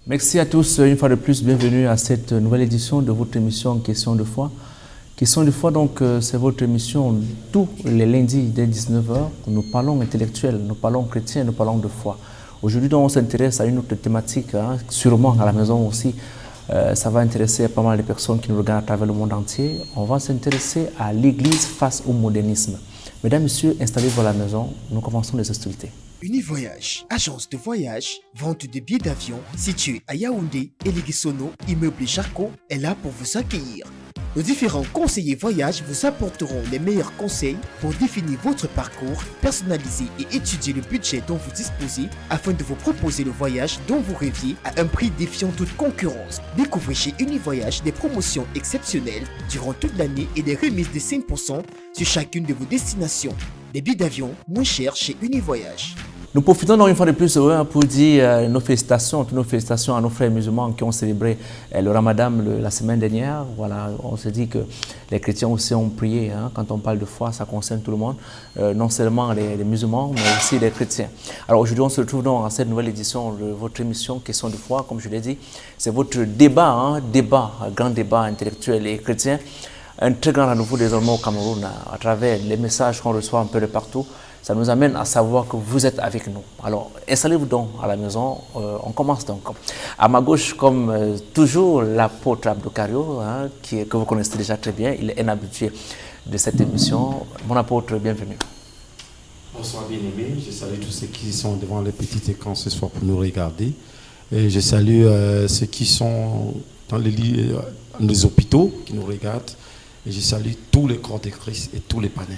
Merci à tous, une fois de plus, bienvenue à cette nouvelle édition de votre émission Question de foi. Question de foi, donc, c'est votre émission tous les lundis dès 19h. Nous parlons intellectuel, nous parlons chrétien, nous parlons de foi. Aujourd'hui, donc, on s'intéresse à une autre thématique, sûrement à la maison aussi. Ça va intéresser pas mal de personnes qui nous regardent à travers le monde entier. On va s'intéresser à l'Église face au modernisme. Mesdames, Messieurs, installez-vous à la maison, nous commençons les hostilités. Univoyage, agence de voyage, vente de billets d'avion située à Yaoundé et Léguissono, immeuble Jarco est là pour vous accueillir. Nos différents conseillers voyage vous apporteront les meilleurs conseils pour définir votre parcours, personnaliser et étudier le budget dont vous disposez afin de vous proposer le voyage dont vous rêviez à un prix défiant toute concurrence. Découvrez chez Univoyage des promotions exceptionnelles durant toute l'année et des remises de 5% sur chacune de vos destinations. Des billets d'avion moins chers chez Univoyage. Nous profitons donc une fois de plus pour dire nos félicitations, toutes nos félicitations à nos frères musulmans qui ont célébré le Ramadan la semaine dernière. Voilà, on se dit que les chrétiens aussi ont prié. Quand on parle de foi, ça concerne tout le monde, non seulement les musulmans, mais aussi les chrétiens. Alors aujourd'hui, on se retrouve donc dans cette nouvelle édition de votre émission Question de foi. Comme je l'ai dit, c'est votre débat, grand débat intellectuel et chrétien. Un très grand renouveau désormais au Cameroun à travers les messages qu'on reçoit un peu de partout. Ça nous amène à savoir que vous êtes avec nous. Alors, installez-vous donc à la maison. On commence donc. À ma gauche, comme toujours, l'apôtre Abdou Kario, que vous connaissez déjà très bien. Il est un habitué de cette émission. Mon apôtre, bienvenue. Bonsoir bien-aimés. Je salue tous ceux qui sont devant les petits écrans ce soir pour nous regarder. Et je salue ceux qui sont dans les lits, dans les hôpitaux qui nous regardent. Et je salue tous les corps de Christ et tous les panels.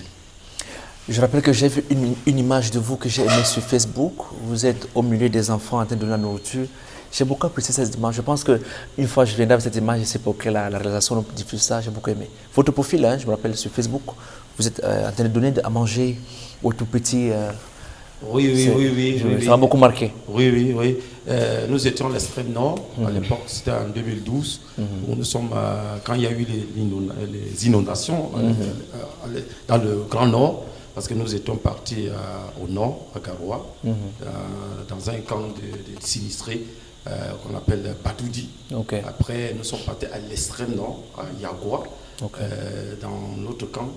Je rappelle que j'ai vu une image de vous que j'ai aimée sur Facebook. Vous êtes au milieu des enfants en train de donner la nourriture. J'ai beaucoup apprécié cette image. Je pense qu'une fois je viendrai avec cette image, je sais pour quelle la réalisation nous diffuse ça, j'ai beaucoup aimé. Votre profil, je me rappelle sur Facebook, vous êtes en train de donner à manger aux tout petits. Oui. Ça m'a beaucoup marqué. Oui. Nous étions à l'extrême nord, à l'époque, c'était en 2012, où nous sommes, quand il y a eu les inondations dans le Grand Nord, parce que nous étions partis au nord, à Garoua, dans un camp de sinistrés qu'on appelle Batoudi. Okay. Après, nous sommes partis à l'extrême nord, à Yagoua. Okay. Dans notre camp,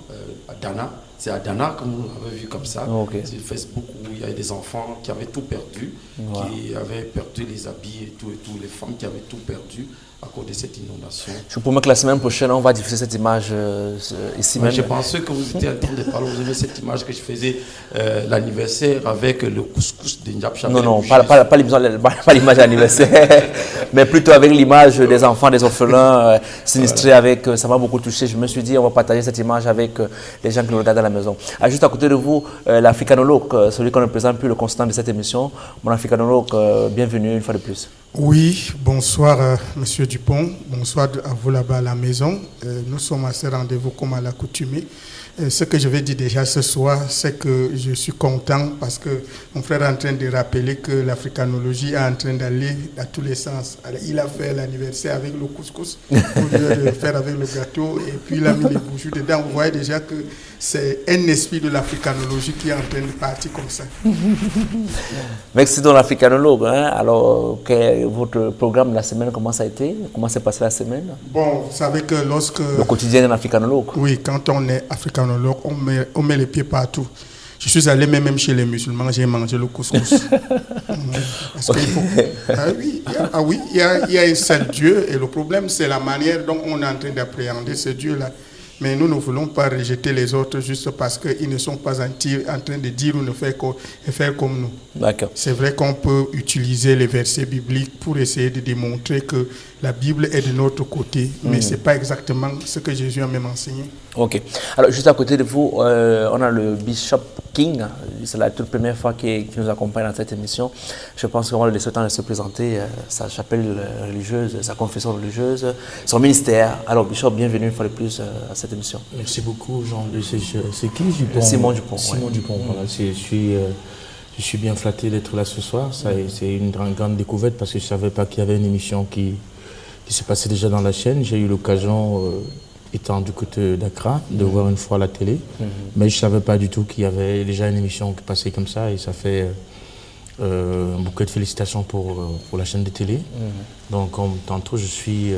à Dana. C'est à Dana que nous l'avons vu comme ça. Okay. Sur Facebook où il y avait des enfants qui avaient tout perdu, qui avaient perdu les habits et tout, les femmes qui avaient tout perdu à cause de cette inondation. Je vous promets que la semaine prochaine, on va diffuser cette image ici même. Je pensais que vous étiez en train de parler, vous avez cette image que je faisais l'anniversaire avec le couscous de Ndiap Chabel. Non, pas l'image d'anniversaire, mais plutôt avec l'image des enfants, des orphelins sinistrés avec, ça m'a beaucoup touché. Je me suis dit, on va partager cette image avec les gens qui nous regardent à la maison. Juste à côté de vous, l'africanologue, celui qu'on ne présente plus, le constant de cette émission. Mon africanologue, bienvenue une fois de plus. Oui, bonsoir Monsieur Dupont, bonsoir à vous là-bas à la maison. Nous sommes à ce rendez-vous comme à l'accoutumée. Ce que je vais dire déjà ce soir, c'est que je suis content parce que mon frère est en train de rappeler que l'africanologie est en train d'aller dans tous les sens. Alors, il a fait l'anniversaire avec le couscous au lieu de faire avec le gâteau et puis il a mis les bouchons dedans. Vous voyez déjà que c'est un esprit de l'africanologie qui est en train de partir comme ça. Merci donc l'africanologue. Alors, votre programme de la semaine, comment ça a été? Comment s'est passée la semaine? Bon, vous savez que lorsque... Le quotidien d'un africanologue. Oui, quand on est africanologue, on met les pieds partout. Je suis allé même chez les musulmans, j'ai mangé le couscous. Parce qu'il faut... il y a un seul Dieu et le problème c'est la manière dont on est en train d'appréhender ce Dieu-là. Mais nous ne voulons pas rejeter les autres juste parce qu'ils ne sont pas en train de dire ou de faire comme nous. D'accord. C'est vrai qu'on peut utiliser les versets bibliques pour essayer de démontrer que la Bible est de notre côté, mais ce n'est pas exactement ce que Jésus a même enseigné. Ok. Alors, juste à côté de vous, on a le Bishop King. C'est la toute première fois qui nous accompagne dans cette émission. Je pense qu'on va le laisser le temps de se présenter, sa chapelle religieuse, sa confession religieuse, son ministère. Alors, Bishop, bienvenue une fois de plus à cette émission. Merci beaucoup, Jean. C'est qui Dupont? Simon Dupont. Simon Dupont, voilà. Je suis bien flatté d'être là ce soir. C'est une grande découverte parce que je ne savais pas qu'il y avait une émission qui se passait déjà dans la chaîne. J'ai eu l'occasion, étant du côté d'Accra, de voir une fois la télé. Mais je ne savais pas du tout qu'il y avait déjà une émission qui passait comme ça. Et ça fait Un bouquet de félicitations pour la chaîne de télé. Donc, comme tantôt, je suis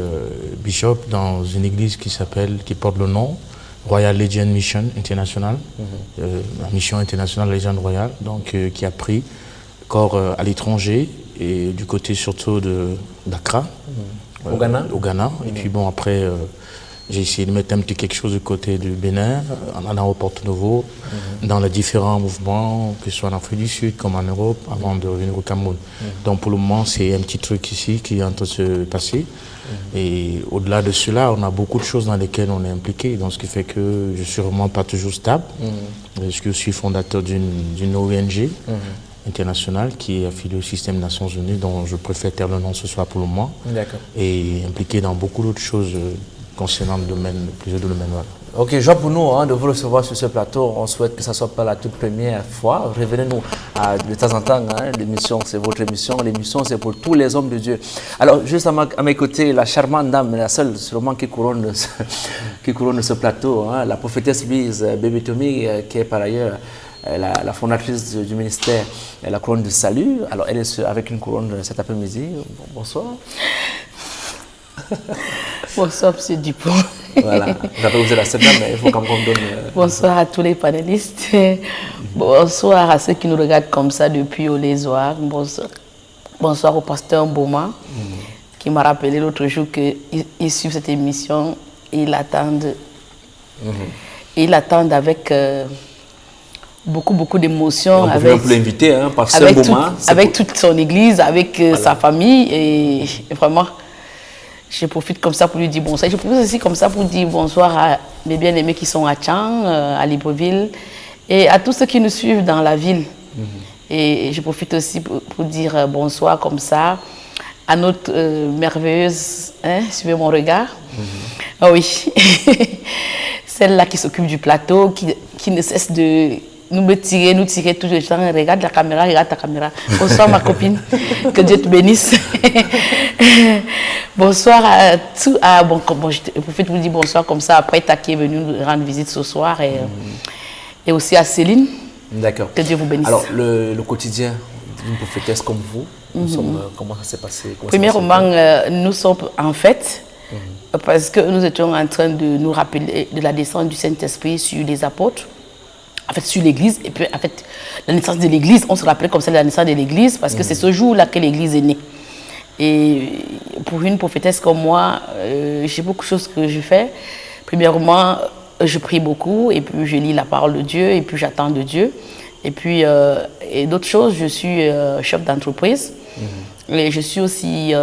bishop dans une église qui porte le nom Royal Legion Mission International, la mission internationale Légion Royale, donc qui a pris corps à l'étranger et du côté surtout d'Accra, au Ghana. Et puis bon, après, j'ai essayé de mettre un petit quelque chose du côté du Bénin, en allant au Porto-Novo, dans les différents mouvements, que ce soit en Afrique du Sud comme en Europe, avant de revenir au Cameroun. Donc pour le moment, c'est un petit truc ici qui est en train de se passer. Et au-delà de cela, on a beaucoup de choses dans lesquelles on est impliqué. Donc ce qui fait que je ne suis vraiment pas toujours stable. Je suis fondateur d'une ONG internationale qui est affiliée au système des Nations Unies, dont je préfère taire le nom ce soir pour le moment. Et impliqué dans beaucoup d'autres choses concernant plusieurs domaines. Voilà. Ok, joie pour nous de vous recevoir sur ce plateau. On souhaite que ce ne soit pas la toute première fois. Revenez-nous de temps en temps. L'émission, c'est votre émission. L'émission, c'est pour tous les hommes de Dieu. Alors, juste à mes côtés, la charmante dame, la seule sûrement qui couronne ce plateau, la prophétesse Louise Bébé Tommy, qui est par ailleurs la fondatrice du ministère La Couronne du Salut. Alors, elle est avec une couronne cet après-midi. Bonsoir. Bonsoir, M. Dupont. Voilà, j'avais osé la scène, mais il faut quand même qu'on donne... Bonsoir à tous les panélistes. Bonsoir à ceux qui nous regardent comme ça depuis au Lézoard. Bonsoir au pasteur Mboma, qui m'a rappelé l'autre jour qu'il suit cette émission et il attendent avec beaucoup d'émotions. On peut l'inviter, pasteur Mboma. Avec toute son église, avec sa famille et vraiment... Je profite comme ça pour lui dire bonsoir. Je profite aussi comme ça pour dire bonsoir à mes bien-aimés qui sont à Tchang, à Libreville, et à tous ceux qui nous suivent dans la ville. Et je profite aussi pour dire bonsoir comme ça à notre merveilleuse, suivez mon regard. Ah oui, celle-là qui s'occupe du plateau, qui ne cesse de nous tirer tout le temps. Regarde la caméra, regarde ta caméra. Bonsoir ma copine, que Dieu te bénisse. Bonsoir à tous. Je profite pour vous dire bonsoir comme ça. Après, qui est venu nous rendre visite ce soir. Et aussi à Céline. D'accord. Que Dieu vous bénisse. Alors, le quotidien d'une prophétesse comme vous, comment ça s'est passé? Premièrement, nous sommes en fête. Parce que nous étions en train de nous rappeler de la descente du Saint-Esprit sur les apôtres. En fait, sur l'église, et puis en fait, la naissance de l'église, on se rappelait comme ça de la naissance de l'église, parce que c'est ce jour-là que l'église est née. Et pour une prophétesse comme moi, j'ai beaucoup de choses que je fais. Premièrement, je prie beaucoup, et puis je lis la parole de Dieu, et puis j'attends de Dieu. Et puis, et d'autres choses, je suis chef d'entreprise, et je suis aussi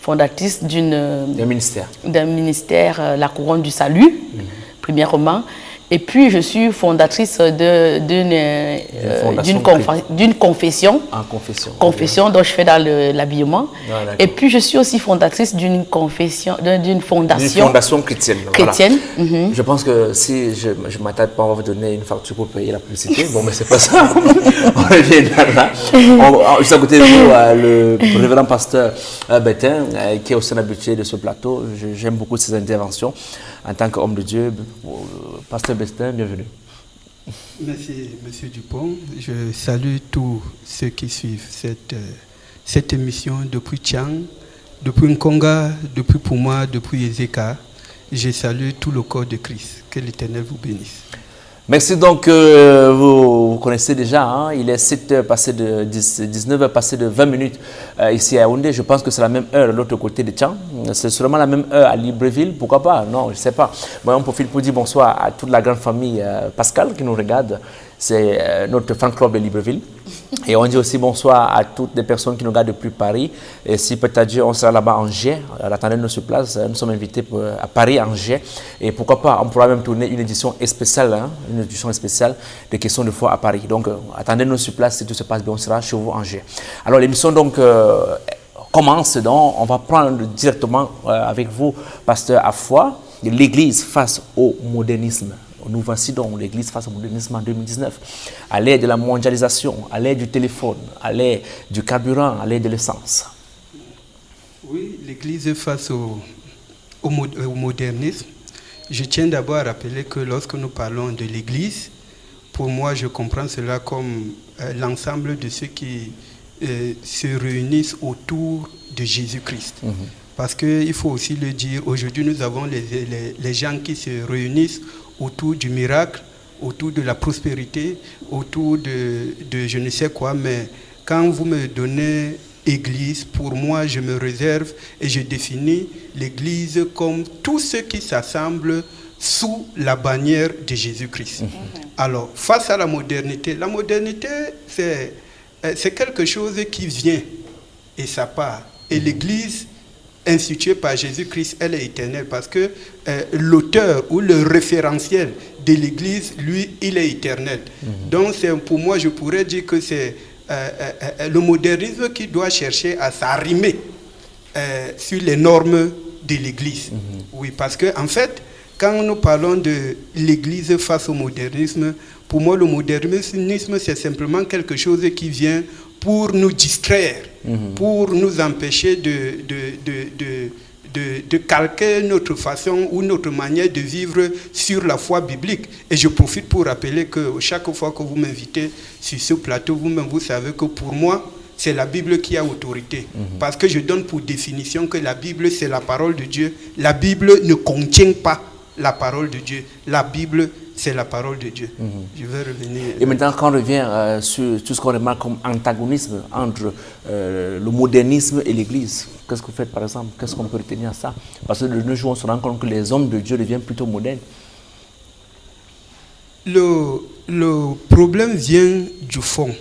fondatrice d'un ministère, La Couronne du Salut, premièrement. Et puis, je suis fondatrice d'une confession. Confession dont je fais dans l'habillement. Et puis, je suis aussi fondatrice d'une fondation. D'une fondation chrétienne. Chrétienne. Voilà. Je pense que si je ne m'attarde pas, on va vous donner une facture pour payer la publicité. Bon, mais c'est pas ça. On revient là. Juste à côté de vous, le révérend pasteur Bétin, qui est aussi un habitué de ce plateau. J'aime beaucoup ses interventions en tant qu'homme de Dieu. Pasteur Bestin, bienvenue. Merci, M. Dupont. Je salue tous ceux qui suivent cette émission depuis Tchang, depuis Nkonga, depuis Pouma, depuis Ezeka. Je salue tout le corps de Christ. Que l'Éternel vous bénisse. Merci. Donc, vous connaissez déjà, il est 7h passé de 19h passé de 20 minutes ici à Yaoundé. Je pense que c'est la même heure de l'autre côté de Tchang. C'est sûrement la même heure à Libreville. Pourquoi pas? Non, je ne sais pas. Moi, on profite pour dire bonsoir à toute la grande famille Pascal qui nous regarde. C'est notre fan club de Libreville. Et on dit aussi bonsoir à toutes les personnes qui nous regardent depuis Paris. Et si peut-être Dieu, on sera là-bas en Angers. Attendez-nous sur place. Nous sommes invités à Paris, Angers. Et pourquoi pas, on pourra même tourner une édition spéciale, une édition spéciale de questions de foi à Paris. Donc, attendez-nous sur place. Si tout se passe bien, on sera chez vous, Angers. Alors, l'émission donc commence. Donc, on va prendre directement avec vous, pasteur Afua, de l'Église face au modernisme. Nous voici donc l'Église face au modernisme en 2019, à l'ère de la mondialisation, à l'ère du téléphone, à l'ère du carburant, à l'ère de l'essence. Oui, l'Église face au modernisme. Je tiens d'abord à rappeler que lorsque nous parlons de l'Église, pour moi, je comprends cela comme l'ensemble de ceux qui se réunissent autour de Jésus-Christ. Parce qu'il faut aussi le dire, aujourd'hui nous avons les gens qui se réunissent autour du miracle, autour de la prospérité, autour de je ne sais quoi, mais quand vous me donnez Église, pour moi je me réserve et je définis l'Église comme tous ceux qui s'assemblent sous la bannière de Jésus-Christ. Alors, face à la modernité c'est quelque chose qui vient et ça part. Et l'Église instituée par Jésus-Christ, elle est éternelle parce que l'auteur ou le référentiel de l'Église, lui, il est éternel. Donc, pour moi, je pourrais dire que c'est le modernisme qui doit chercher à s'arrimer sur les normes de l'Église. Oui, parce que en fait, quand nous parlons de l'Église face au modernisme, pour moi, le modernisme, c'est simplement quelque chose qui vient pour nous distraire, pour nous empêcher de calquer notre façon ou notre manière de vivre sur la foi biblique. Et je profite pour rappeler que chaque fois que vous m'invitez sur ce plateau, vous-même, vous savez que pour moi, c'est la Bible qui a autorité. Parce que je donne pour définition que la Bible, c'est la parole de Dieu. La Bible ne contient pas la parole de Dieu. La Bible, c'est la parole de Dieu. Je vais revenir. Et maintenant, quand on revient sur tout ce qu'on remarque comme antagonisme entre le modernisme et l'Église, qu'est-ce que vous faites par exemple? Qu'est-ce qu'on peut retenir à ça? Parce que de nos jours, on se rend compte que les hommes de Dieu deviennent plutôt modernes. Le problème vient du fond.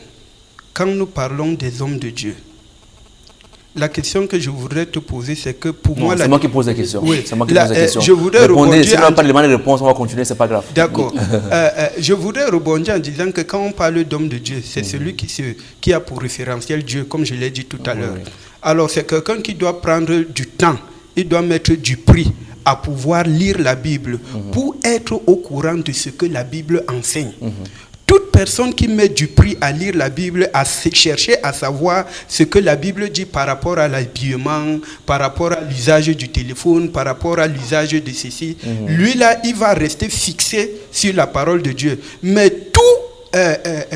Quand nous parlons des hommes de Dieu, la question que je voudrais te poser, c'est que pour moi... C'est moi qui pose la question. Oui, c'est moi qui pose la question. Je voudrais répondre. Si on n'a pas de réponse, on va continuer, c'est pas grave. D'accord. Je voudrais rebondir en disant que quand on parle d'homme de Dieu, c'est celui qui a pour référentiel Dieu, comme je l'ai dit tout à l'heure. Alors, c'est quelqu'un qui doit prendre du temps, il doit mettre du prix à pouvoir lire la Bible pour être au courant de ce que la Bible enseigne. Toute personne qui met du prix à lire la Bible, à chercher à savoir ce que la Bible dit par rapport à l'habillement, par rapport à l'usage du téléphone, par rapport à l'usage de ceci, lui là, il va rester fixé sur la parole de Dieu. Mais tout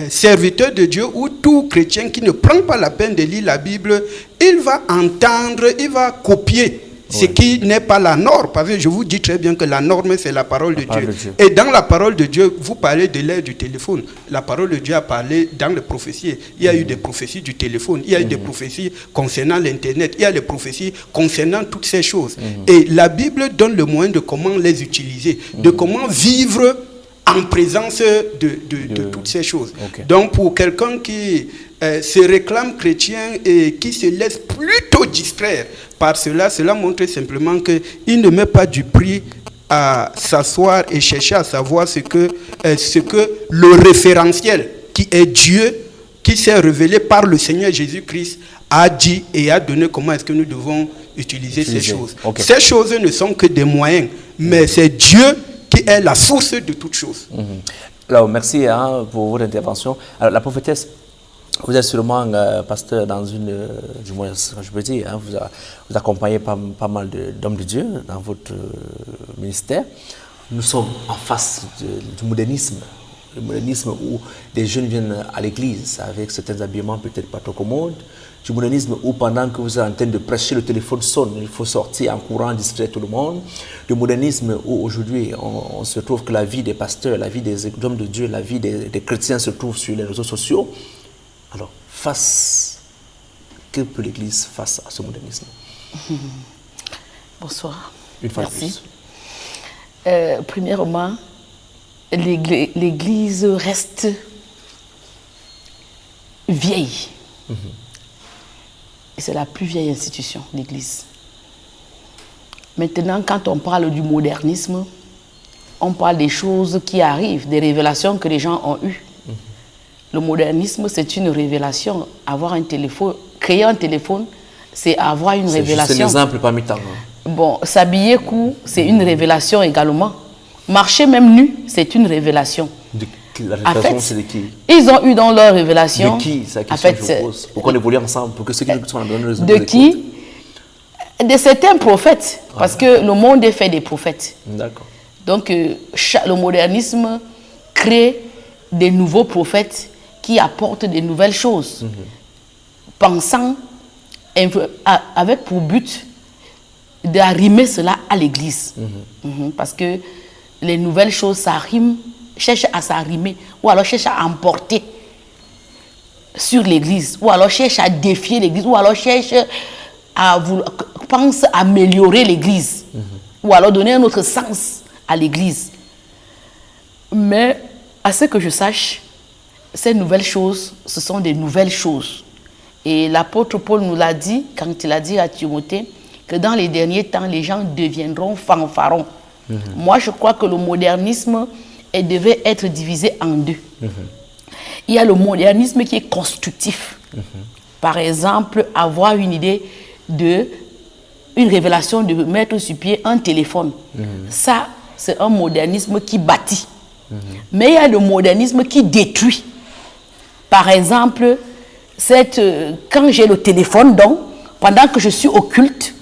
serviteur de Dieu ou tout chrétien qui ne prend pas la peine de lire la Bible, il va entendre, il va copier ce qui n'est pas la norme. Parce que je vous dis très bien que la norme, c'est la parole de Dieu. Et dans la parole de Dieu, vous parlez de l'ère du téléphone. La parole de Dieu a parlé dans les prophéties. Il y a eu des prophéties du téléphone. Il y a eu des prophéties concernant l'Internet. Il y a des prophéties concernant toutes ces choses. Et la Bible donne le moyen de comment les utiliser, de comment vivre en présence de toutes ces choses. Donc pour quelqu'un qui se réclame chrétien et qui se laisse plutôt distraire par cela, cela montre simplement qu'il ne met pas du prix à s'asseoir et chercher à savoir ce que le référentiel qui est Dieu, qui s'est révélé par le Seigneur Jésus-Christ, a dit et a donné comment est-ce que nous devons utiliser ces choses. Ces choses ne sont que des moyens, mais c'est Dieu qui est la source de toutes choses. Alors, merci pour votre intervention. Alors, la prophétesse, vous êtes sûrement pasteur dans une, du moins, je peux dire, vous accompagnez pas mal d'hommes de Dieu dans votre ministère. Nous sommes en face du modernisme. Le modernisme où des jeunes viennent à l'église avec certains habillements peut-être pas trop commodes. Du modernisme où pendant que vous êtes en train de prêcher, le téléphone sonne, il faut sortir en courant, distraire tout le monde. Du modernisme où aujourd'hui on se trouve que la vie des pasteurs, la vie des hommes de Dieu, la vie des chrétiens se trouve sur les réseaux sociaux. Alors, que peut l'Église face à ce modernisme? Bonsoir. Une fois merci. Premièrement, l'Église reste vieille. Et c'est la plus vieille institution, l'Église. Maintenant, quand on parle du modernisme, on parle des choses qui arrivent, des révélations que les gens ont eues. Le modernisme, c'est une révélation. Avoir un téléphone, créer un téléphone, c'est avoir une révélation. C'est un exemple parmi tant. Bon, s'habiller court, c'est une révélation également. Marcher même nu, c'est une révélation. La révélation, c'est de qui? Ils ont eu dans leur révélation. De qui? C'est la question que je pose. Pourquoi on évolue ensemble? Pour que ceux qui nous sont dans le réseau. De qui? De certains prophètes. Parce que le monde est fait des prophètes. D'accord. Donc, le modernisme crée des nouveaux prophètes qui apportent des nouvelles choses. pensant, avec pour but d'arrimer cela à l'église. Parce que les nouvelles choses s'arriment, cherchent à s'arrimer, ou alors cherchent à emporter sur l'église, ou alors cherchent à défier l'église, ou alors cherchent pense améliorer l'église, ou alors donner un autre sens à l'église. Mais à ce que je sache, ces nouvelles choses, ce sont des nouvelles choses. Et l'apôtre Paul nous l'a dit, quand il a dit à Timothée, que dans les derniers temps, les gens deviendront fanfarons. Moi, je crois que le modernisme devait être divisé en deux. Il y a le modernisme qui est constructif. Par exemple, avoir une idée une révélation de mettre sur pied un téléphone. Ça, c'est un modernisme qui bâtit. Mais il y a le modernisme qui détruit. Par exemple, quand j'ai le téléphone, donc, pendant que je suis au culte,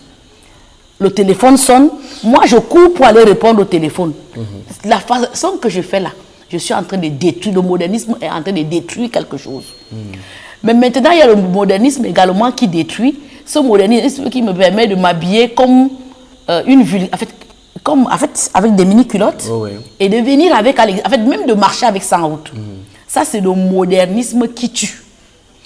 le téléphone sonne, moi je cours pour aller répondre au téléphone. La façon que je fais là, je suis en train de détruire, le modernisme est en train de détruire quelque chose. Mais maintenant, il y a le modernisme également qui détruit. Ce modernisme qui me permet de m'habiller comme avec des mini-culottes et de venir même de marcher avec ça en route. Ça, c'est le modernisme qui tue.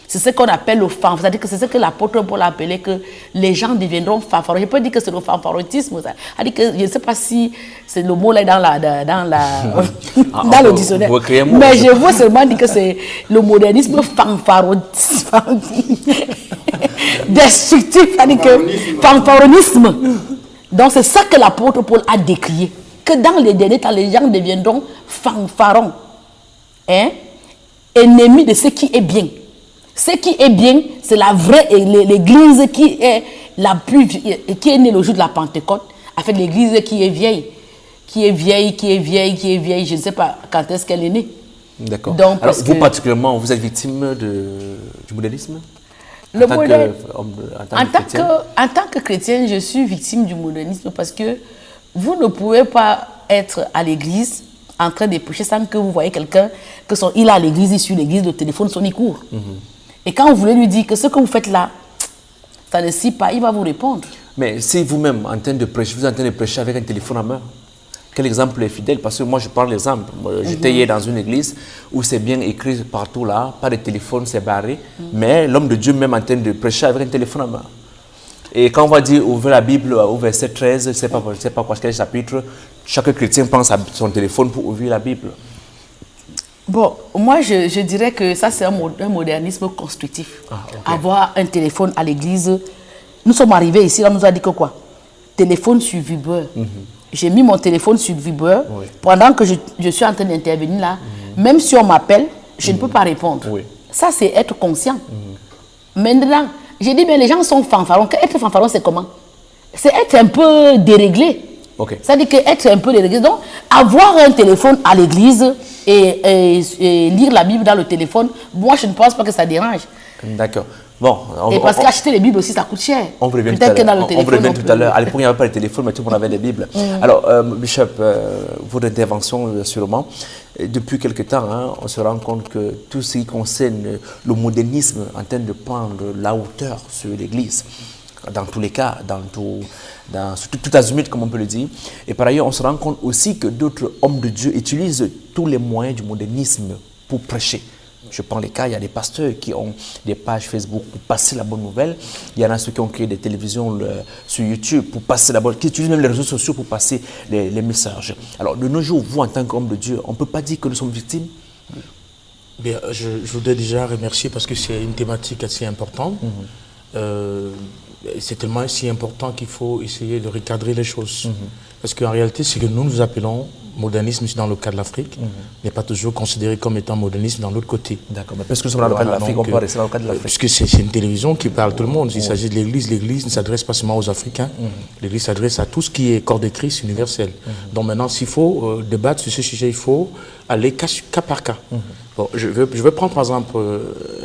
C'est ce qu'on appelle le fanfaron. C'est-à-dire que c'est ce que l'apôtre Paul appelait que les gens deviendront fanfarons. Je peux dire que c'est le fanfarotisme. C'est-à-dire que je ne sais pas si c'est le mot là dans le dictionnaire. Mais je veux seulement dire que c'est le modernisme destructif. C'est-à-dire que fanfaronisme. Donc c'est ça que l'apôtre Paul a décrié. Que dans les derniers temps, les gens deviendront fanfarons. Ennemis de ce qui est bien. Ce qui est bien, c'est la vraie l'église qui est née le jour de la Pentecôte, en fait l'église qui est vieille. Je ne sais pas quand est-ce qu'elle est née. D'accord. Alors vous particulièrement, vous êtes victime du modernisme? En tant que chrétienne, je suis victime du modernisme parce que vous ne pouvez pas être à l'église en train de prêcher sans que vous voyez quelqu'un il est à l'église, il suit l'église, le téléphone sonne, il court. Et quand vous voulez lui dire que ce que vous faites là, ça ne suit pas, il va vous répondre. Mais si vous-même, en train de prêcher, vous êtes en train de prêcher avec un téléphone en main, quel exemple est fidèle? Parce que moi, je prends l'exemple. J'étais hier dans une église où c'est bien écrit partout là, pas de téléphone, c'est barré. Mais l'homme de Dieu même en train de prêcher avec un téléphone en main. Et quand on va dire ouvrez la Bible au verset 13, je ne sais pas quoi, quel chapitre, chaque chrétien pense à son téléphone pour ouvrir la Bible. Bon, moi je dirais que ça c'est un modernisme constructif. Avoir un téléphone à l'église. Nous sommes arrivés ici, là, on nous a dit que quoi? Téléphone sur vibreur. J'ai mis mon téléphone sur vibreur pendant que je suis en train d'intervenir là. Même si on m'appelle, je ne peux pas répondre. Ça c'est être conscient. Maintenant, j'ai dit, mais les gens sont fanfarons. Être fanfaron, c'est comment? C'est être un peu déréglé. C'est-à-dire qu'être un peu déréglé. Donc, avoir un téléphone à l'église et lire la Bible dans le téléphone, moi, je ne pense pas que ça dérange. D'accord. Bon, parce qu'acheter les Bibles aussi, ça coûte cher. On revient tout à l'heure. À l'époque, il n'y avait pas de téléphone, mais tout le monde avait des Bibles. Alors, Bishop, votre intervention, sûrement, depuis quelque temps, on se rend compte que tout ce qui concerne le modernisme en train de prendre la hauteur sur l'Église, dans tous les cas, dans tout azimut, comme on peut le dire. Et par ailleurs, on se rend compte aussi que d'autres hommes de Dieu utilisent tous les moyens du modernisme pour prêcher. Je prends les cas, il y a des pasteurs qui ont des pages Facebook pour passer la bonne nouvelle. Il y en a ceux qui ont créé des télévisions sur YouTube pour passer la bonne, qui utilisent même les réseaux sociaux pour passer les messages. Alors, de nos jours, vous, en tant qu'homme de Dieu, on ne peut pas dire que nous sommes victimes? Bien, je voudrais déjà remercier parce que c'est une thématique assez importante. C'est tellement si important qu'il faut essayer de recadrer les choses. Parce qu'en réalité, ce que nous appelons modernisme dans le cas de l'Afrique n'est pas toujours considéré comme étant modernisme dans l'autre côté. D'accord, mais parce que nous sommes dans le cas de l'Afrique, on peut rester dans le cas de l'Afrique. Puisque c'est une télévision qui parle à tout le monde. Il s'agit de l'Église. L'Église ne s'adresse pas seulement aux Africains. L'Église s'adresse à tout ce qui est corps de Christ universel. Donc maintenant, s'il faut débattre sur ce sujet, il faut aller cas par cas. Bon, je vais prendre par exemple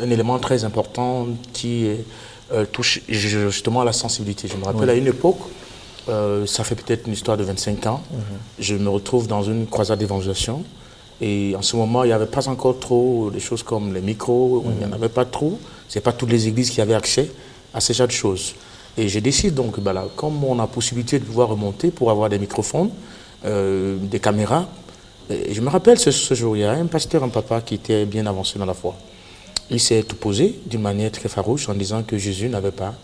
un élément très important qui touche justement à la sensibilité. Je me rappelle à une époque, ça fait peut-être une histoire de 25 ans, je me retrouve dans une croisade d'évangélisation et en ce moment il n'y avait pas encore trop des choses comme les micros, il n'y en avait pas trop, Ce n'est pas toutes les églises qui avaient accès à ce genre de choses. Et je décide donc, comme on a possibilité de pouvoir remonter pour avoir des microphones, des caméras, et je me rappelle ce jour, il y a un pasteur, un papa qui était bien avancé dans la foi. Il s'est opposé d'une manière très farouche en disant que Jésus n'avait pas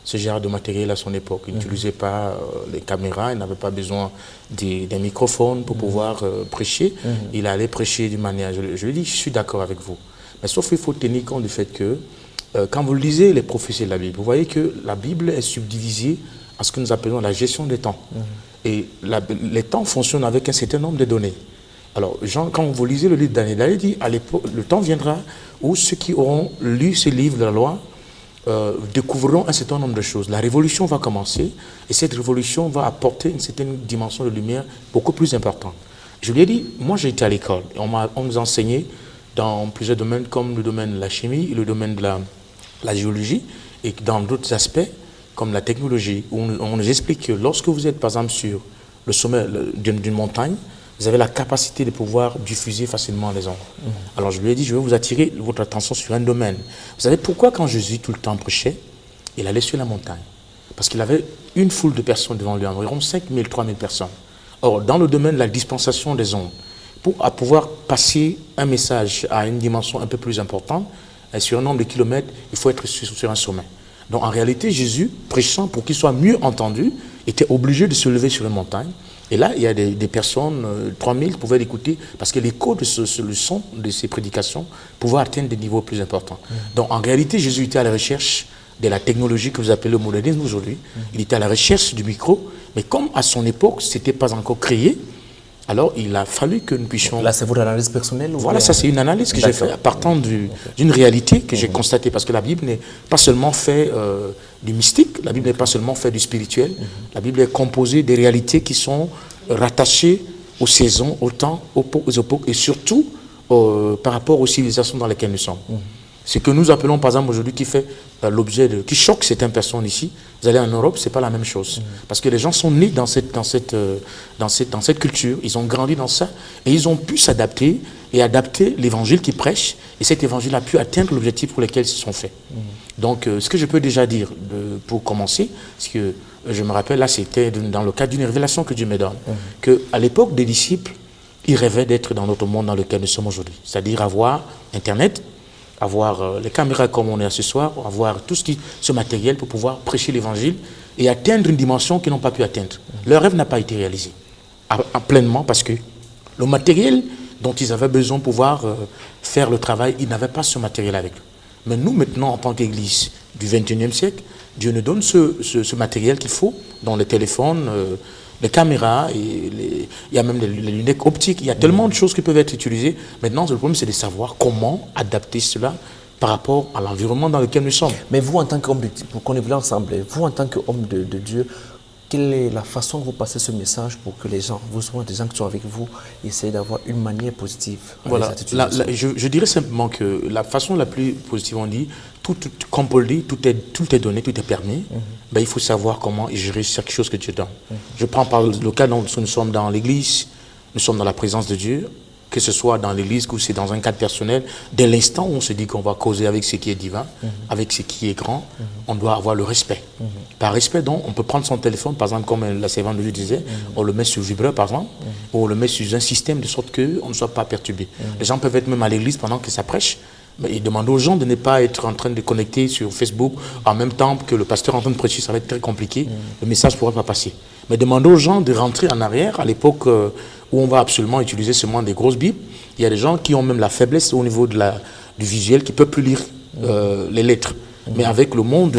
ce genre de matériel à son époque. Il n'utilisait pas les caméras, il n'avait pas besoin des microphones pour pouvoir prêcher. Il allait prêcher d'une manière... Je lui ai dit, je suis d'accord avec vous. Mais sauf qu'il faut tenir compte du fait que quand vous lisez les prophéties de la Bible, vous voyez que la Bible est subdivisée à ce que nous appelons la gestion des temps. Et les temps fonctionnent avec un certain nombre de données. Alors, Jean, quand vous lisez le livre de Daniel, il dit, à l'époque, le temps viendra où ceux qui auront lu ces livres de la loi découvriront un certain nombre de choses. La révolution va commencer et cette révolution va apporter une certaine dimension de lumière beaucoup plus importante. Je lui ai dit, moi j'ai été à l'école, on nous a enseigné dans plusieurs domaines comme le domaine de la chimie, le domaine de la géologie et dans d'autres aspects comme la technologie, où on nous explique que lorsque vous êtes par exemple sur le sommet d'une montagne, vous avez la capacité de pouvoir diffuser facilement les ondes. Alors je lui ai dit, je vais vous attirer votre attention sur un domaine. Vous savez pourquoi quand Jésus tout le temps prêchait, il allait sur la montagne? Parce qu'il avait une foule de personnes devant lui, environ 5 000, 3 000 personnes. Or, dans le domaine de la dispensation des ondes, pour pouvoir passer un message à une dimension un peu plus importante, sur un nombre de kilomètres, il faut être sur un sommet. Donc en réalité, Jésus, prêchant pour qu'il soit mieux entendu, était obligé de se lever sur une montagne. Et là, il y a des personnes, 3000, pouvaient l'écouter, parce que l'écho de le son de ces prédications pouvait atteindre des niveaux plus importants. Donc en réalité, Jésus était à la recherche de la technologie que vous appelez le modernisme aujourd'hui. Il était à la recherche du micro, mais comme à son époque, ce n'était pas encore créé, alors il a fallu que nous puissions... Là, c'est votre analyse personnelle? Voilà, ça c'est une analyse que j'ai faite partant d'une réalité que j'ai constatée, parce que la Bible n'est pas seulement fait du mystique, la Bible n'est pas seulement fait du spirituel, la Bible est composée des réalités qui sont rattachées aux saisons, au temps, aux époques, et surtout par rapport aux civilisations dans lesquelles nous sommes. Ce que nous appelons par exemple aujourd'hui qui fait l'objet de... qui choque certaines personnes ici, vous allez en Europe, c'est pas la même chose. Parce que les gens sont nés dans cette culture, ils ont grandi dans ça, et ils ont pu s'adapter et adapter l'évangile qu'ils prêchent, et cet évangile a pu atteindre l'objectif pour lequel ils se sont faits. Donc ce que je peux déjà dire pour commencer, c'est que je me rappelle là, c'était dans le cadre d'une révélation que Dieu me donne, qu'à l'époque des disciples, ils rêvaient d'être dans notre monde dans lequel nous sommes aujourd'hui, c'est-à-dire avoir Internet, avoir les caméras comme on est ce soir, avoir tout ce matériel pour pouvoir prêcher l'évangile et atteindre une dimension qu'ils n'ont pas pu atteindre. Leur rêve n'a pas été réalisé pleinement parce que le matériel dont ils avaient besoin pour pouvoir faire le travail, ils n'avaient pas ce matériel avec eux. Mais nous maintenant, en tant qu'Église du XXIe siècle, Dieu nous donne ce matériel qu'il faut dans les téléphones, les caméras, il y a même les lunettes optiques, il y a tellement de choses qui peuvent être utilisées. Maintenant, le problème, c'est de savoir comment adapter cela par rapport à l'environnement dans lequel nous sommes. Mais vous, en tant qu'homme, pour qu'on évolue ensemble, vous, en tant qu'homme de Dieu, quelle est la façon dont vous passez ce message pour que les gens, vous soyez des gens qui sont avec vous, essayent d'avoir une manière positive? Voilà, je dirais simplement que la façon la plus positive, on dit, comme Paul dit, tout est donné, tout est permis. Ben, il faut savoir comment gérer chaque chose que Dieu donne. Je prends par le cas où nous sommes dans l'église, nous sommes dans la présence de Dieu, que ce soit dans l'église ou c'est dans un cadre personnel, dès l'instant où on se dit qu'on va causer avec ce qui est divin, avec ce qui est grand, on doit avoir le respect. Par respect, donc, on peut prendre son téléphone, par exemple, comme la servante de Dieu disait, on le met sur vibreur, par exemple, ou on le met sur un système de sorte qu'on ne soit pas perturbé. Les gens peuvent être même à l'église pendant que ça prêche, mais il demande aux gens de ne pas être en train de connecter sur Facebook en même temps que le pasteur est en train de prêcher, ça va être très compliqué, le message ne pourra pas passer. Mais demander aux gens de rentrer en arrière, à l'époque où on va absolument utiliser seulement des grosses Bibles, il y a des gens qui ont même la faiblesse au niveau du visuel, qui ne peuvent plus lire les lettres. Mais avec le monde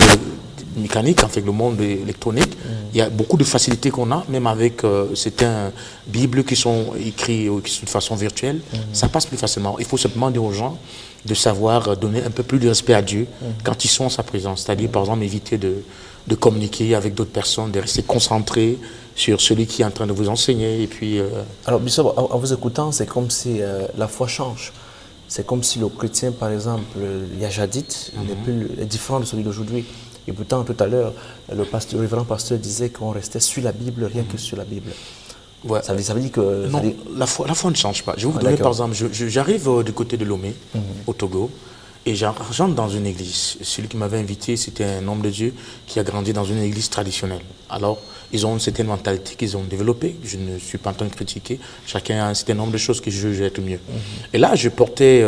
mécanique, avec le monde électronique, il y a beaucoup de facilités qu'on a, même avec certains Bibles qui sont écrits de façon virtuelle, ça passe plus facilement. Il faut simplement dire aux gens de savoir donner un peu plus de respect à Dieu quand ils sont en sa présence. C'est-à-dire, par exemple, éviter de communiquer avec d'autres personnes, de rester concentré sur celui qui est en train de vous enseigner. Et puis, Alors, Bishop, en vous écoutant, c'est comme si la foi change. C'est comme si le chrétien, par exemple, il y a jadis, est différent de celui d'aujourd'hui. Et pourtant, tout à l'heure, le révérend pasteur disait qu'on restait sur la Bible, rien que sur la Bible. Ouais. Ça veut dire que... Non, la foi ne change pas. Je vais vous donner, par exemple, j'arrive du côté de Lomé, au Togo, Et j'entre dans une église. Celui qui m'avait invité, c'était un homme de Dieu qui a grandi dans une église traditionnelle. Alors, ils ont une certaine mentalité qu'ils ont développée. Je ne suis pas en train de critiquer. Chacun a un certain nombre de choses que je juge être mieux. Et là, je portais,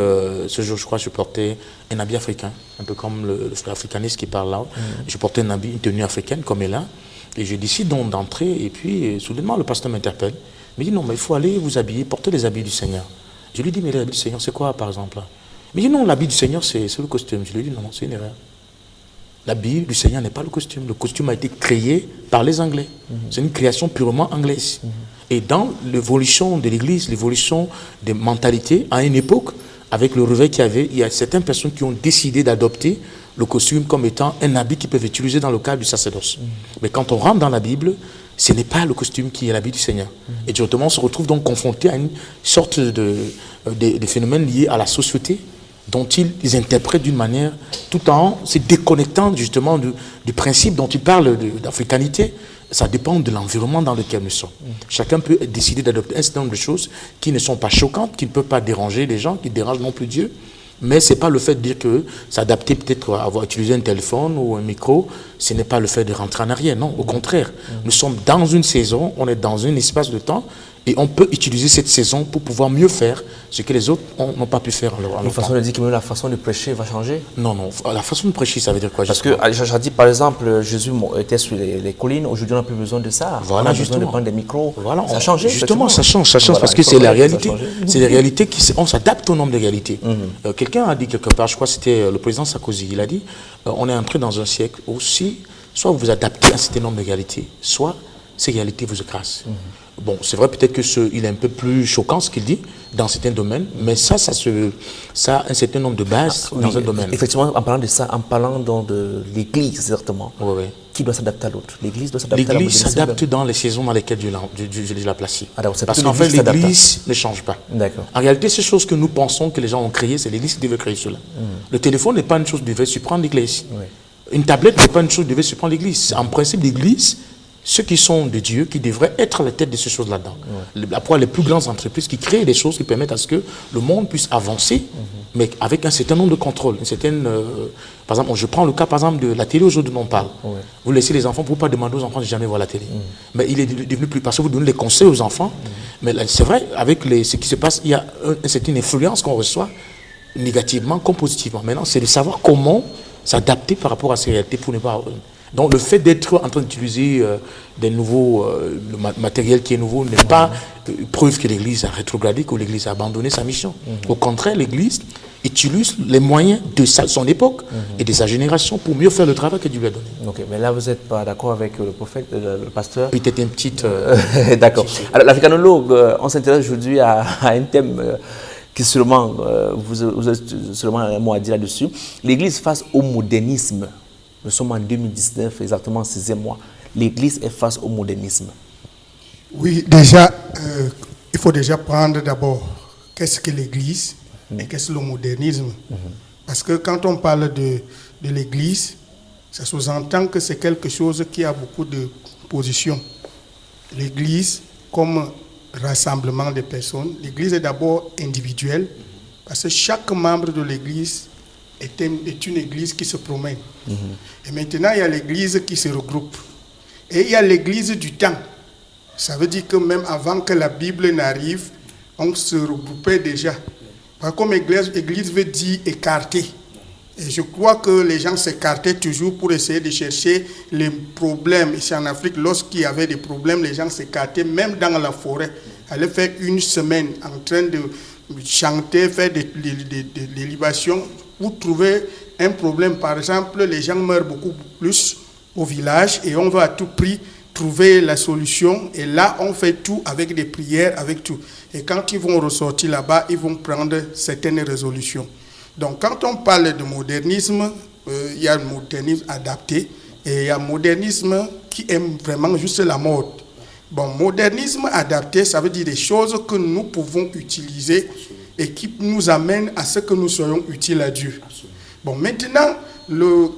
ce jour, je crois, je portais un habit africain, un peu comme le frère africaniste qui parle là. Je portais un habit, une tenue africaine, comme elle là. Et je décide donc d'entrer. Et puis, soudainement, le pasteur m'interpelle. Il me dit, non, mais il faut aller vous habiller, porter les habits du Seigneur. Je lui dis, mais l'habit du Seigneur, c'est quoi, par exemple? Il me dit, non, l'habit du Seigneur, c'est le costume. Je lui dis, non, c'est une erreur. L'habit du Seigneur n'est pas le costume. Le costume a été créé par les Anglais. C'est une création purement anglaise. Et dans l'évolution de l'Église, l'évolution des mentalités, à une époque, avec le réveil qu'il y avait, il y a certaines personnes qui ont décidé d'adopter le costume comme étant un habit qu'ils peuvent utiliser dans le cadre du sacerdoce. Mais quand on rentre dans la Bible, ce n'est pas le costume qui est l'habit du Seigneur. Et directement, on se retrouve donc confronté à une sorte de phénomènes liés à la société dont ils interprètent d'une manière, tout en se déconnectant justement du principe dont ils parlent d'africanité. Ça dépend de l'environnement dans lequel nous sommes. Chacun peut décider d'adopter un certain nombre de choses qui ne sont pas choquantes, qui ne peuvent pas déranger les gens, qui ne dérangent non plus Dieu. Mais ce n'est pas le fait de dire que s'adapter peut-être à avoir utilisé un téléphone ou un micro, ce n'est pas le fait de rentrer en arrière. Non, au contraire. Nous sommes dans une saison, on est dans un espace de temps et on peut utiliser cette saison pour pouvoir mieux faire ce que les autres n'ont pas pu faire en leur temps. Une façon de dire que même la façon de prêcher va changer? Non, non. La façon de prêcher, ça veut dire quoi? Parce que j'ai dit, par exemple, Jésus était sur les collines. Aujourd'hui, on n'a plus besoin de ça. Voilà, on a besoin de prendre des micros. Voilà, ça a changé. Justement, ça change voilà, parce que c'est la réalité. C'est les réalités on s'adapte au nombre de réalités. Quelqu'un a dit quelque part, je crois que c'était le président Sarkozy, il a dit, on est entré dans un siècle aussi, soit vous vous adaptez à un certain nombre de réalités, soit ces réalités vous écrasent. Bon, c'est vrai peut-être qu'il est un peu plus choquant ce qu'il dit dans certains domaines, mais ça a un certain nombre de bases dans un domaine. Effectivement, en parlant de ça, en parlant donc de l'Église, certainement, qui doit s'adapter à l'autre? L'Église doit s'adapter à l'autre. L'Église s'adapte dans les saisons dans lesquelles Dieu l'a placée. Parce qu'en fait, l'Église ne change pas. En réalité, ces choses que nous pensons que les gens ont créées, c'est l'Église qui devait créer cela. Le téléphone n'est pas une chose qui devait surprendre l'Église. Une tablette n'est pas une chose qui devait surprendre l'Église. En principe, l'Église, ceux qui sont de Dieu, qui devraient être à la tête de ces choses là-dedans. Après, les plus grandes entreprises qui créent des choses qui permettent à ce que le monde puisse avancer, mais avec un certain nombre de contrôles. Par exemple, je prends le cas par exemple de la télé aujourd'hui dont on parle. Vous laissez les enfants, vous ne pouvez pas demander aux enfants de jamais voir la télé. Mais il est devenu plus parce que vous donnez les conseils aux enfants. Mais c'est vrai, avec ce qui se passe, il y a une certaine influence qu'on reçoit négativement comme positivement. Maintenant, c'est de savoir comment s'adapter par rapport à ces réalités pour ne pas... Donc le fait d'être en train d'utiliser des nouveaux matériel qui est nouveau n'est pas preuve que l'Église a rétrogradé, que l'Église a abandonné sa mission. Au contraire, l'Église utilise les moyens de son époque et de sa génération pour mieux faire le travail que Dieu lui a donné. Ok, mais là vous n'êtes pas d'accord avec le prophète, le pasteur? Peut-être une petite... D'accord. Alors l'africanologue, on s'intéresse aujourd'hui à un thème... qui sûrement, vous avez sûrement un mot à dire là-dessus. L'Église face au modernisme. Nous sommes en 2019, exactement 6e mois. L'Église est face au modernisme. Oui, déjà, il faut déjà prendre d'abord qu'est-ce que l'Église et qu'est-ce que le modernisme. Parce que quand on parle de l'Église, ça sous-entend que c'est quelque chose qui a beaucoup de positions. L'Église, comme rassemblement de personnes, l'Église est d'abord individuelle, parce que chaque membre de l'Église est une église qui se promène. Et maintenant, il y a l'église qui se regroupe. Et il y a l'église du temps. Ça veut dire que même avant que la Bible n'arrive, on se regroupait déjà. Comme église veut dire écarter. Et je crois que les gens s'écartaient toujours pour essayer de chercher les problèmes. Ici en Afrique, lorsqu'il y avait des problèmes, les gens s'écartaient, même dans la forêt. Allaient faire une semaine en train de chanter, faire des libations. Vous trouvez un problème, par exemple, les gens meurent beaucoup plus au village et on va à tout prix trouver la solution. Et là, on fait tout avec des prières, avec tout. Et quand ils vont ressortir là-bas, ils vont prendre certaines résolutions. Donc, quand on parle de modernisme, il y a un modernisme adapté et il y a un modernisme qui aime vraiment juste la mode. Bon, modernisme adapté, ça veut dire des choses que nous pouvons utiliser et qui nous amène à ce que nous soyons utiles à Dieu. Bon, maintenant,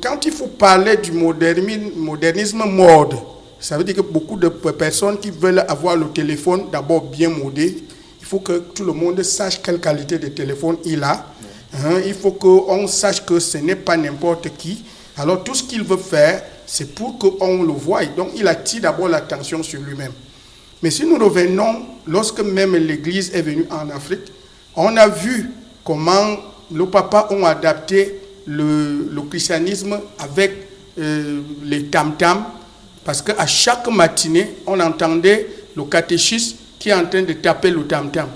quand il faut parler du modernisme mode, ça veut dire que beaucoup de personnes qui veulent avoir le téléphone d'abord bien modé, il faut que tout le monde sache quelle qualité de téléphone il a. Hein, il faut qu'on sache que ce n'est pas n'importe qui. Alors tout ce qu'il veut faire, c'est pour qu'on le voie. Donc il attire d'abord l'attention sur lui-même. Mais si nous revenons, lorsque même l'Église est venue en Afrique, on a vu comment nos papas ont adapté le christianisme avec les tam-tams, parce qu'à chaque matinée, on entendait le catéchisme qui est en train de taper le tam-tam.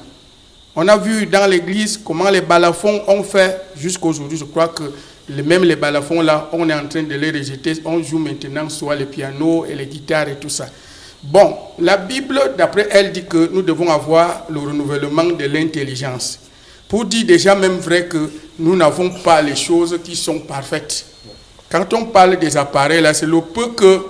On a vu dans l'église comment les balafons ont fait jusqu'à aujourd'hui. Je crois que même les balafons là, on est en train de les rejeter. On joue maintenant soit les pianos et les guitares et tout ça. Bon, la Bible, d'après elle, dit que nous devons avoir le renouvellement de l'intelligence. Pour dire déjà même vrai que nous n'avons pas les choses qui sont parfaites. Quand on parle des appareils là, c'est le peu que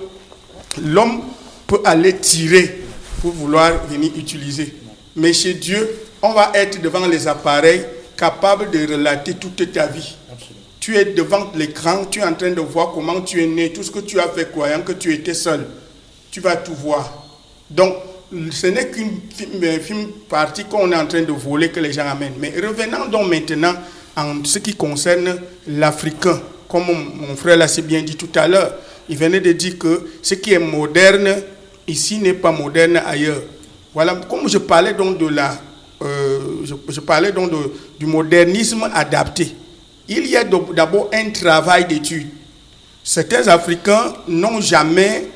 l'homme peut aller tirer pour vouloir venir utiliser. Mais chez Dieu, on va être devant les appareils capables de relater toute ta vie. Absolument. Tu es devant l'écran, tu es en train de voir comment tu es né, tout ce que tu as fait croyant que tu étais seul. Tu vas tout voir. Donc, ce n'est qu'une film partie qu'on est en train de voler que les gens amènent. Mais revenons donc maintenant en ce qui concerne l'Africain. Comme mon frère l'a si bien dit tout à l'heure, il venait de dire que ce qui est moderne ici n'est pas moderne ailleurs. Voilà, comme je parlais donc de du modernisme adapté. Il y a d'abord un travail d'étude. Certains Africains n'ont jamais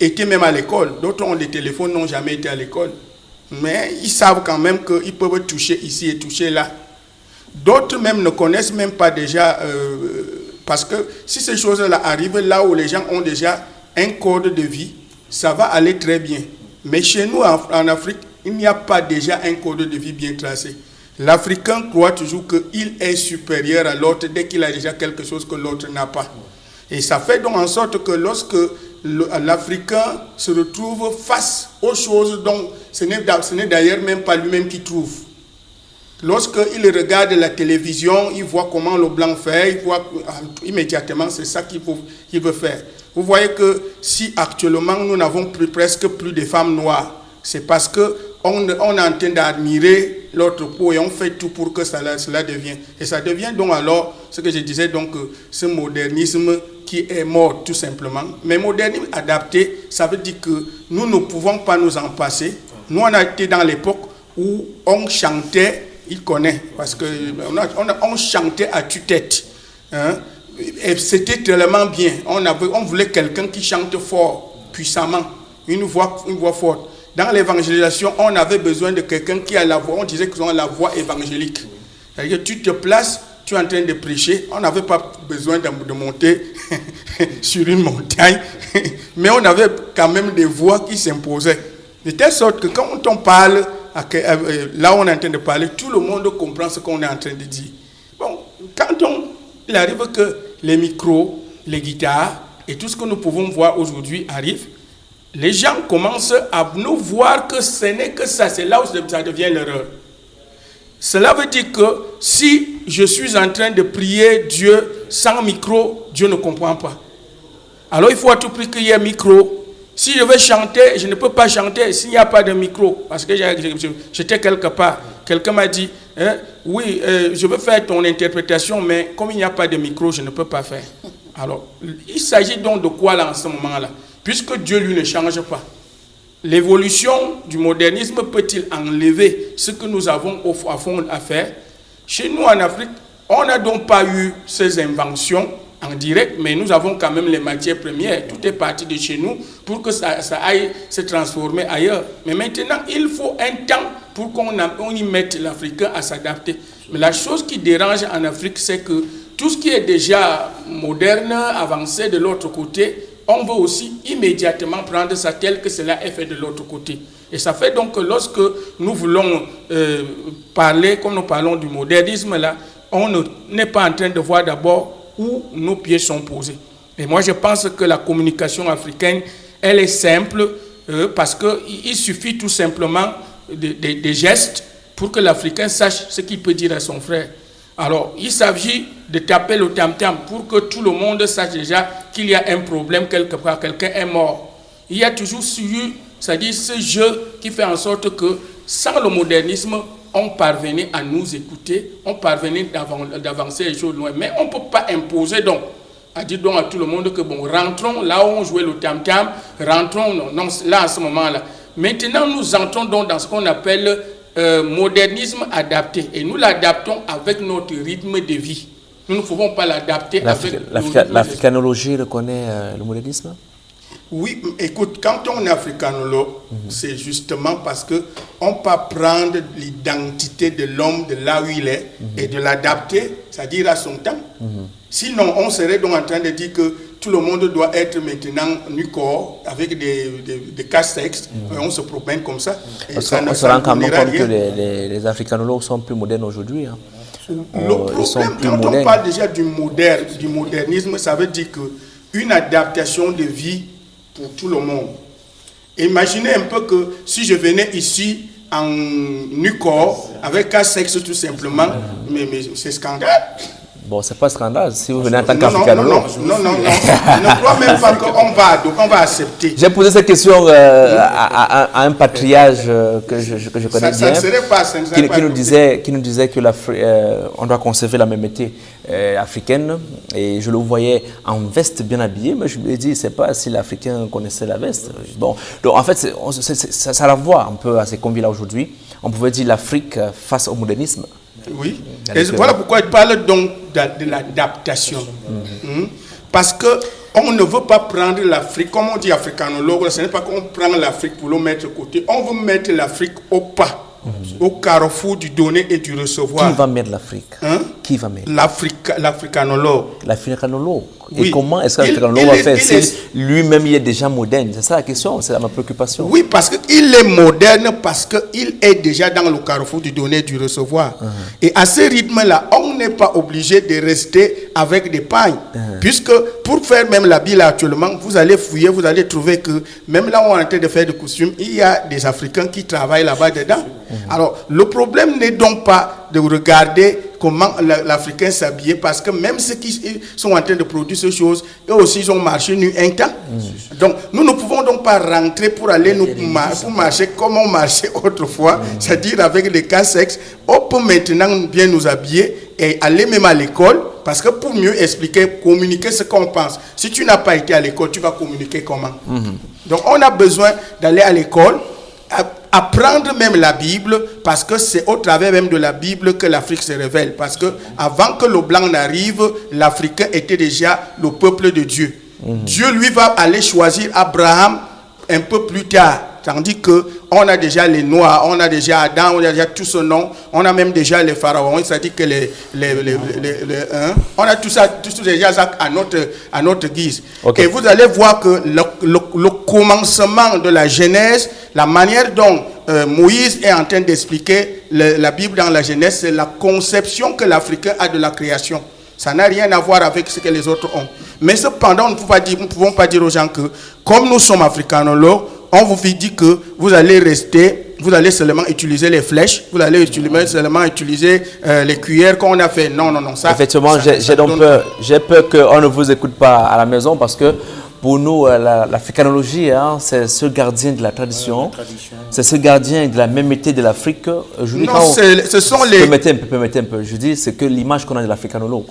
été même à l'école. D'autres ont des téléphones, n'ont jamais été à l'école. Mais ils savent quand même qu'ils peuvent toucher ici et toucher là. D'autres même ne connaissent même pas déjà, parce que si ces choses-là arrivent là où les gens ont déjà un code de vie, ça va aller très bien. Mais chez nous, en Afrique, il n'y a pas déjà un code de vie bien tracé. L'Africain croit toujours qu'il est supérieur à l'autre dès qu'il a déjà quelque chose que l'autre n'a pas. Et ça fait donc en sorte que lorsque l'Africain se retrouve face aux choses dont ce n'est d'ailleurs même pas lui-même qui trouve. Lorsqu'il regarde la télévision, il voit comment le blanc fait, il voit immédiatement, c'est ça qu'il veut faire. Vous voyez que si actuellement nous n'avons presque plus de femmes noires, c'est parce qu'on est en train d'admirer l'autre peau et on fait tout pour que cela devienne. Et ça devient donc alors, ce que je disais, donc ce modernisme qui est mort tout simplement. Mais modernisme adapté, ça veut dire que nous ne pouvons pas nous en passer. Nous, on a été dans l'époque où on chantait, il connaît, parce qu'on chantait à tue-tête. Hein? Et c'était tellement bien. On voulait quelqu'un qui chante fort, puissamment, une voix forte. Dans l'évangélisation, on avait besoin de quelqu'un qui a la voix, on disait qu'ils ont la voix évangélique. C'est-à-dire que tu te places, tu es en train de prêcher, on n'avait pas besoin de monter sur une montagne, mais on avait quand même des voix qui s'imposaient. De telle sorte que quand on parle, là où on est en train de parler, tout le monde comprend ce qu'on est en train de dire. Bon, quand il arrive que les micros, les guitares et tout ce que nous pouvons voir aujourd'hui arrivent, les gens commencent à nous voir que ce n'est que ça, c'est là où ça devient l'erreur. Cela veut dire que si je suis en train de prier Dieu sans micro, Dieu ne comprend pas. Alors il faut à tout prix qu'il y ait un micro. Si je veux chanter, je ne peux pas chanter s'il n'y a pas de micro. Parce que j'étais quelque part. Quelqu'un m'a dit, oui, je veux faire ton interprétation, mais comme il n'y a pas de micro, je ne peux pas faire. Alors, il s'agit donc de quoi là en ce moment-là? Puisque Dieu, lui, ne change pas. L'évolution du modernisme peut-il enlever ce que nous avons au fond à faire? Chez nous, en Afrique, on n'a donc pas eu ces inventions en direct, mais nous avons quand même les matières premières. Tout est parti de chez nous pour que ça aille se transformer ailleurs. Mais maintenant, il faut un temps pour qu'on y mette l'Africain à s'adapter. Mais la chose qui dérange en Afrique, c'est que tout ce qui est déjà moderne, avancé de l'autre côté, on veut aussi immédiatement prendre ça tel que cela est fait de l'autre côté. Et ça fait donc que lorsque nous voulons parler, comme nous parlons du modernisme, là, on n'est pas en train de voir d'abord où nos pieds sont posés. Et moi, je pense que la communication africaine, elle est simple parce qu'il suffit tout simplement des gestes pour que l'Africain sache ce qu'il peut dire à son frère. Alors, il s'agit de taper le tam-tam pour que tout le monde sache déjà qu'il y a un problème quelque part, quelqu'un est mort. Il y a toujours c'est-à-dire ce jeu qui fait en sorte que sans le modernisme, on parvenait à nous écouter, on parvenait d'avancer les choses loin. Mais on ne peut pas imposer donc, à dire donc à tout le monde que bon, rentrons là où on jouait le tam-tam, rentrons non, là à ce moment-là. Maintenant, nous entrons donc dans ce qu'on appelle modernisme adapté. Et nous l'adaptons avec notre rythme de vie. Nous ne pouvons pas l'adapter avec... L'africanologie reconnaît le modernisme? Oui, écoute, quand on est africanologue, c'est justement parce qu'on peut prendre l'identité de l'homme de là où il est et de l'adapter, c'est-à-dire à son temps. Sinon, on serait donc en train de dire que tout le monde doit être maintenant nu-corps avec des casse-sexes. On se promène comme ça. Et parce qu'on se rend quand même compte que les africanologues sont plus modernes aujourd'hui. Hein. Le problème, quand on parle déjà du modernisme, ça veut dire qu'une adaptation de vie pour tout le monde. Imaginez un peu que si je venais ici en nu-corps, avec un sexe tout simplement, mais c'est scandale. Bon, c'est pas scandale si vous venez en tant qu'africanologue. Non. Je ne crois même pas qu'on va accepter. J'ai posé cette question à un patriarche que je connais bien, qui nous disait que on doit conserver la mémété africaine, et je le voyais en veste bien habillé, mais je lui ai dit, c'est pas si l'Africain connaissait la veste. Bon, donc en fait, ça la voit un peu à ces convives-là aujourd'hui. On pouvait dire l'Afrique face au modernisme. Oui, et voilà pourquoi il parle donc de l'adaptation. Parce qu'on ne veut pas prendre l'Afrique, comme on dit africanologue, ce n'est pas qu'on prend l'Afrique pour le mettre de côté, on veut mettre l'Afrique au pas, au carrefour du donner et du recevoir. Qui va mettre l'Afrique? Qui va mettre l'africanologue. L'africanologue. Oui. Et comment est-ce que l'africanologue va faire si lui-même il est déjà moderne? C'est ça la question, c'est ma préoccupation. Oui, parce qu'il est moderne, parce qu'il est déjà dans le carrefour du donner et du recevoir. Et à ce rythme-là, on n'est pas obligé de rester avec des pagnes. Puisque pour faire même l'habit là actuellement, vous allez fouiller, vous allez trouver que même là où on est en train de faire des costumes, il y a des Africains qui travaillent là-bas dedans. Alors, le problème n'est donc pas de regarder comment l'Africain s'habillait, parce que même ceux qui sont en train de produire ces choses, eux aussi ils ont marché nu un temps. Donc nous ne pouvons donc pas rentrer pour aller pour marcher comme on marchait autrefois, c'est-à-dire avec des casse-sexes. On peut maintenant bien nous habiller et aller même à l'école, parce que pour mieux expliquer, communiquer ce qu'on pense. Si tu n'as pas été à l'école, tu vas communiquer comment? Donc on a besoin d'aller à l'école, apprendre même la Bible, parce que c'est au travers même de la Bible que l'Afrique se révèle. Parce que avant que le blanc n'arrive, l'Africain était déjà le peuple de Dieu. Dieu lui va aller choisir Abraham un peu plus tard. Tandis qu'on a déjà les Noirs, on a déjà Adam, on a déjà tout ce nom, on a même déjà les pharaons, c'est-à-dire que on a tout ça déjà à notre guise. Okay. Et vous allez voir que le commencement de la Genèse, la manière dont Moïse est en train d'expliquer la Bible dans la Genèse, c'est la conception que l'Africain a de la création. Ça n'a rien à voir avec ce que les autres ont. Mais cependant, nous ne pouvons pas dire aux gens que, comme nous sommes africanologues, on vous dit que vous allez seulement utiliser les flèches, vous allez seulement utiliser les cuillères qu'on a fait. Non. Ça, effectivement, j'ai peur qu'on ne vous écoute pas à la maison, parce que pour nous, l'africanologie, c'est ce gardien de la tradition, c'est ce gardien de la mémété de l'Afrique. Ce sont les... Permettez un peu. Je dis, c'est que l'image qu'on a de l'africanologue.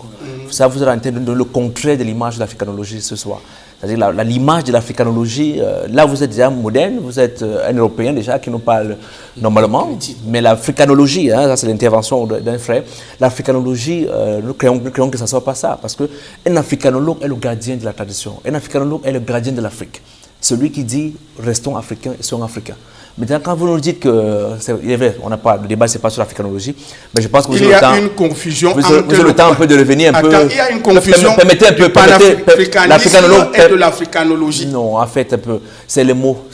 Ça, vous êtes en train de donner le contraire de l'image de l'africanologie ce soir. C'est-à-dire l'image de l'africanologie, là vous êtes déjà moderne, vous êtes un Européen déjà qui nous parle normalement, mais l'africanologie, ça c'est l'intervention d'un frère, l'africanologie, nous créons que ça ne soit pas ça, parce qu'un africanologue est le gardien de la tradition, un africanologue est le gardien de l'Afrique, celui qui dit restons africains et soyons africains. Maintenant, quand vous nous dites que, il est vrai, on n'a pas, le débat, c'est pas sur l'africanologie, mais je pense que vous avez le temps. Il y a une confusion. Vous avez le temps un peu de revenir un peu. Il y a une confusion. Permettez un peu. L'africanologie et de l'africanologie. Non, en fait, un peu. C'est les mots.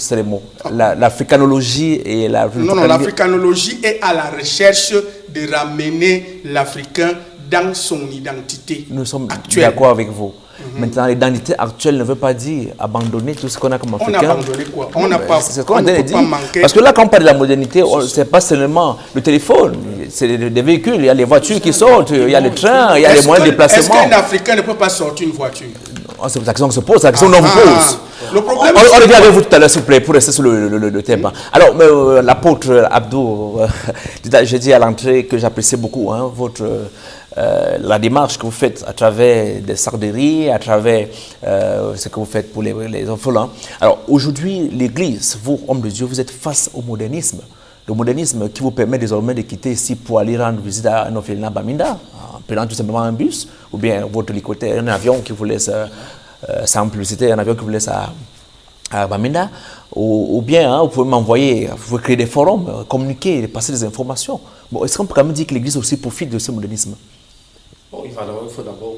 L'africanologie et la. Non, l'africanologie est à la recherche de ramener l'Africain dans son identité. Nous sommes d'accord avec vous. Maintenant, l'identité actuelle ne veut pas dire abandonner tout ce qu'on a comme Africain. On a abandonné quoi? On n'a pas. C'est ce qu'on a dit. Parce que là, quand on parle de la modernité, ce n'est pas seulement le téléphone, c'est des véhicules, il y a les voitures qui sortent, il y a les trains, il y a les moyens de déplacement. Est-ce qu'un Africain ne peut pas sortir une voiture? C'est la question que se pose, c'est la question qu'on vous pose. Le problème, on revient avec vous tout à l'heure, s'il vous plaît, pour rester sur le thème. Alors, l'apôtre Abdou, j'ai dit à l'entrée que j'apprécie beaucoup la démarche que vous faites à travers des sarderies, à travers ce que vous faites pour les orphelins. Alors, aujourd'hui, l'Église, vous, hommes de Dieu, vous êtes face au modernisme. Le modernisme qui vous permet désormais de quitter ici pour aller rendre visite à un orphelinat Bamenda, en prenant tout simplement un bus, ou bien votre hélicoptère, un avion qui vous laisse, sans publicité, un avion qui vous laisse à Bamenda, ou bien vous pouvez m'envoyer, vous pouvez créer des forums, communiquer, passer des informations. Bon, est-ce qu'on peut quand même dire que l'Église aussi profite de ce modernisme? Bon, il faut d'abord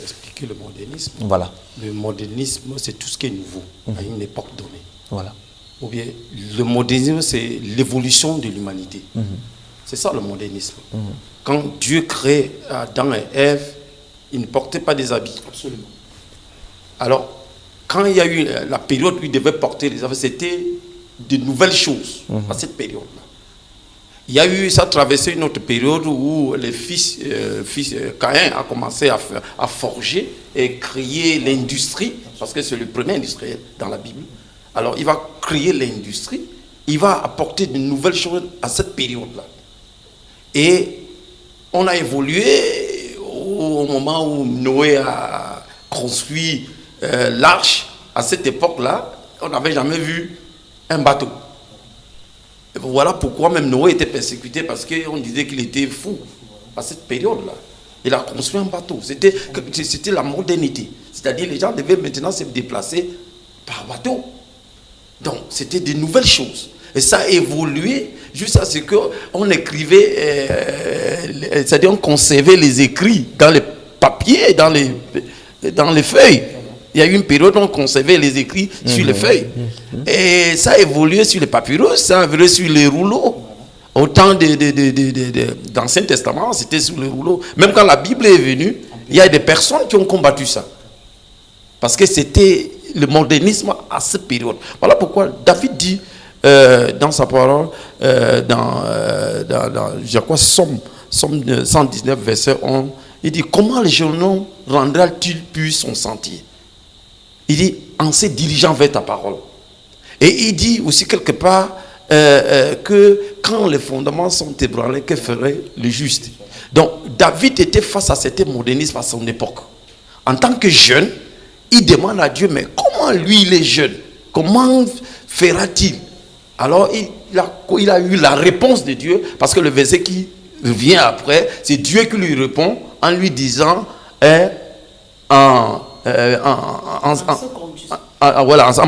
expliquer le modernisme. Voilà. Le modernisme, c'est tout ce qui est nouveau à une époque donnée. Voilà. Ou bien, le modernisme, c'est l'évolution de l'humanité. C'est ça le modernisme. Quand Dieu crée Adam et Ève, ils ne portaient pas des habits. Absolument. Alors, quand il y a eu la période où ils devaient porter les habits, c'était de nouvelles choses à cette période-là. Il y a eu, ça a traversé une autre période où les fils Caïn a commencé à forger et créer l'industrie, parce que c'est le premier industriel dans la Bible. Alors, il va créer l'industrie, il va apporter de nouvelles choses à cette période-là. Et on a évolué au moment où Noé a construit l'arche. À cette époque-là, on n'avait jamais vu un bateau. Et voilà pourquoi même Noé était persécuté, parce qu'on disait qu'il était fou à cette période-là. Il a construit un bateau. C'était la modernité. C'est-à-dire les gens devaient maintenant se déplacer par bateau. Donc, c'était de nouvelles choses. Et ça a évolué jusqu'à ce qu'on écrivait, c'est-à-dire on conservait les écrits dans les papiers, dans les feuilles. Il y a eu une période où on conservait les écrits sur les feuilles. Et ça a évolué sur les papyrus, ça a évolué sur les rouleaux. Au temps d'Ancien Testament, c'était sur les rouleaux. Même quand la Bible est venue, il y a des personnes qui ont combattu ça. Parce que c'était le modernisme à cette période. Voilà pourquoi David dit dans sa parole, je crois, Somme 119, verset 11, il dit, comment le jeune homme rendra-t-il pur son sentier? Il dit, en se dirigeant vers ta parole. Et il dit aussi quelque part que quand les fondements sont ébranlés, que ferait le juste? Donc, David était face à cet modernisme à son époque. En tant que jeune, il demande à Dieu, mais comment lui, il est jeune? Comment fera-t-il? Alors, il a eu la réponse de Dieu, parce que le verset qui vient après, c'est Dieu qui lui répond en lui disant, en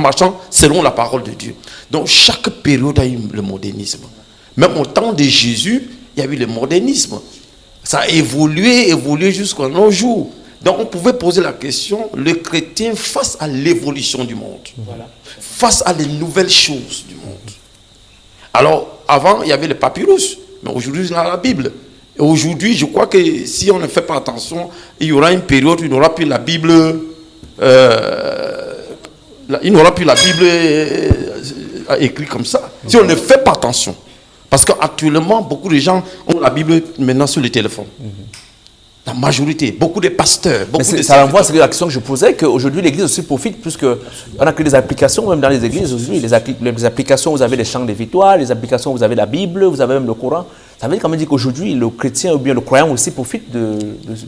marchant selon la parole de Dieu. Donc, chaque période a eu le modernisme. Même au temps de Jésus, il y a eu le modernisme. Ça a évolué jusqu'à nos jours. Donc on pouvait poser la question, le chrétien face à l'évolution du monde, face à les nouvelles choses du monde. Alors avant il y avait le papyrus, mais aujourd'hui il y a la Bible. Et aujourd'hui je crois que si on ne fait pas attention, il y aura une période où il n'y aura plus la Bible, écrite comme ça. Si on ne fait pas attention. Parce qu'actuellement beaucoup de gens ont la Bible maintenant sur le téléphone. La majorité, beaucoup de pasteurs. Ça renvoie à la question que je posais, qu'aujourd'hui l'église aussi profite, puisqu'on a créé des applications, même dans les églises aujourd'hui. Les applications, vous avez les chants des victoires, les applications, vous avez la Bible, vous avez même le Coran. Ça veut quand même dire qu'aujourd'hui, le chrétien ou bien le croyant aussi profite de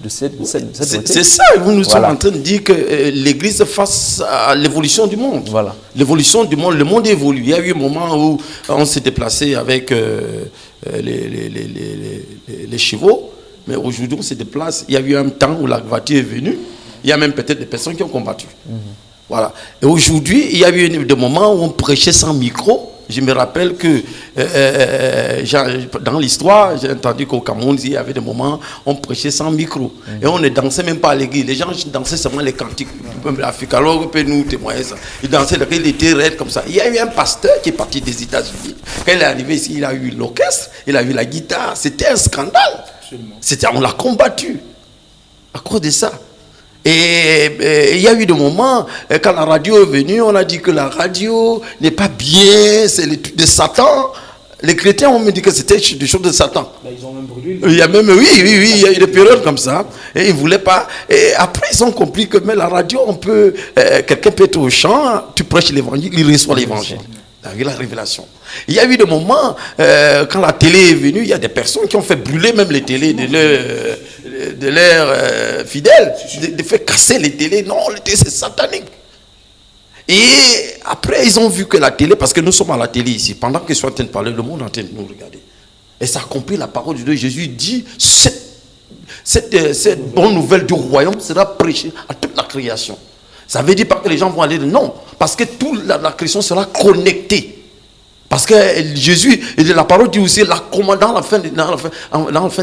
cette c'est ça, nous sommes en train de dire que l'église face à l'évolution du monde. Voilà. L'évolution du monde, le monde évolue. Il y a eu un moment où on s'est déplacé avec les chevaux. Mais aujourd'hui, on se déplace. Il y a eu un temps où la voiture est venue. Il y a même peut-être des personnes qui ont combattu. Voilà. Et aujourd'hui, il y a eu des moments où on prêchait sans micro. Je me rappelle que dans l'histoire, j'ai entendu qu'au Cameroun, il y avait des moments où on prêchait sans micro. Et on ne dansait même pas à l'église. Les gens dansaient seulement les cantiques. L'Afrique, alors peut nous témoigner ça. Ils dansaient, il était raide comme ça. Il y a eu un pasteur qui est parti des États-Unis. Quand il est arrivé ici, il a eu l'orchestre, il a eu la guitare. C'était un scandale. On l'a combattu à cause de ça. Et il y a eu des moments, quand la radio est venue, on a dit que la radio n'est pas bien, c'est le truc de Satan. Les chrétiens ont me dit que c'était des choses de Satan. Là, ils ont même brûlé. Il y a même, oui, il y a eu des périodes comme ça. Et ils ne voulaient pas. Et après, ils ont compris que mais la radio, on peut, quelqu'un peut être au champ, tu prêches l'évangile, il reçoit l'évangile. Avec la révélation. Il y a eu des moments, quand la télé est venue, il y a des personnes qui ont fait brûler même les télés de leurs fidèles, de faire casser les télés. Non, les télés, c'est satanique. Et après, ils ont vu que la télé, parce que nous sommes à la télé ici, pendant qu'ils sont en train de parler, le monde est en train de nous regarder. Et ça a accompli la parole de Dieu. Jésus dit, cette bonne nouvelle du royaume sera prêchée à toute la création. Ça veut dire pas que les gens vont aller, non, parce que toute la création sera connectée. Parce que Jésus, la parole dit aussi, dans la fin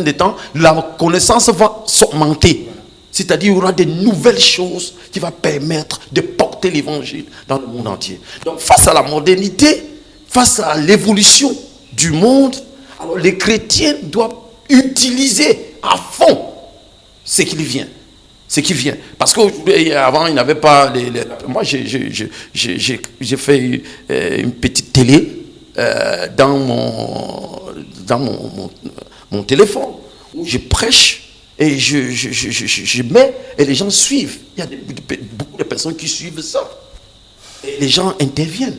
des temps, la connaissance va s'augmenter. C'est-à-dire, il y aura des nouvelles choses qui vont permettre de porter l'évangile dans le monde entier. Donc, face à la modernité, face à l'évolution du monde, alors les chrétiens doivent utiliser à fond ce qui vient. Parce qu'avant, il n'y avait pas... Moi, j'ai fait une petite télé dans mon téléphone où je prêche. Et je mets, et les gens suivent. Il y a beaucoup de personnes qui suivent ça. Et les gens interviennent.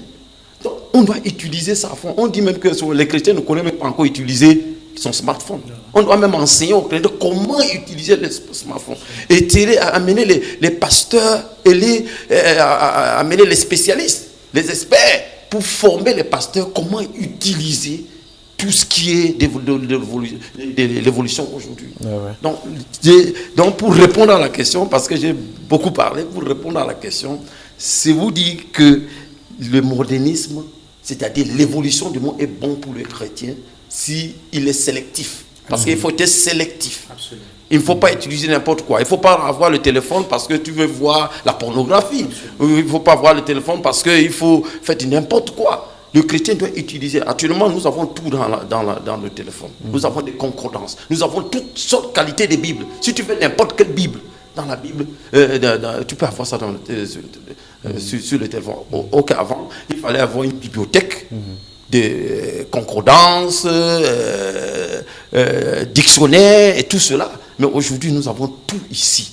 Donc, on doit utiliser ça à fond. On dit même que les chrétiens ne connaissent même pas encore utiliser son smartphone. On doit même enseigner aux chrétiens comment utiliser le smartphone. Et amener les pasteurs et amener les spécialistes, les experts, pour former les pasteurs comment utiliser tout ce qui est de l'évolution aujourd'hui. Donc, pour répondre à la question, parce que j'ai beaucoup parlé, pour répondre à la question, c'est vous dire que le modernisme, c'est-à-dire l'évolution du monde, est bon pour le chrétien s'il est sélectif. Parce qu'il faut être sélectif. Absolument. Il ne faut pas utiliser n'importe quoi. Il ne faut pas avoir le téléphone parce que tu veux voir la pornographie. Absolument. Il ne faut pas avoir le téléphone parce qu'il faut faire n'importe quoi. Le chrétien doit utiliser. Actuellement, nous avons tout dans le téléphone. Nous avons des concordances. Nous avons toutes sortes de qualités de Bibles. Si tu fais n'importe quelle Bible dans la Bible, tu peux avoir ça sur le téléphone. Avant, il fallait avoir une bibliothèque de concordances, dictionnaires et tout cela. Mais aujourd'hui, nous avons tout ici.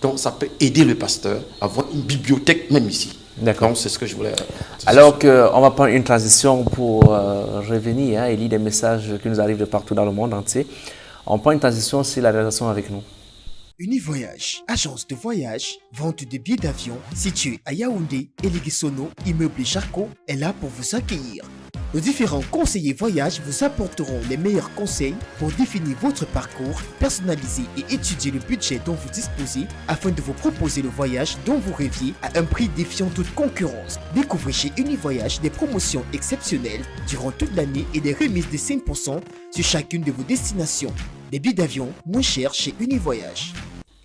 Donc, ça peut aider le pasteur à avoir une bibliothèque même ici. D'accord. Donc, c'est ce que je voulais... Alors qu'on va prendre une transition pour revenir et lire des messages qui nous arrivent de partout dans le monde entier. On prend une transition sur la relation avec nous. Univoyage, agence de voyage, vente de billets d'avion, située à Yaoundé et Léguissono, immeuble Charcot, est là pour vous accueillir. Nos différents conseillers voyage vous apporteront les meilleurs conseils pour définir votre parcours, personnaliser et étudier le budget dont vous disposez afin de vous proposer le voyage dont vous rêviez à un prix défiant toute concurrence. Découvrez chez Univoyage des promotions exceptionnelles durant toute l'année et des remises de 5% sur chacune de vos destinations. Des billets d'avion moins chers chez Univoyage.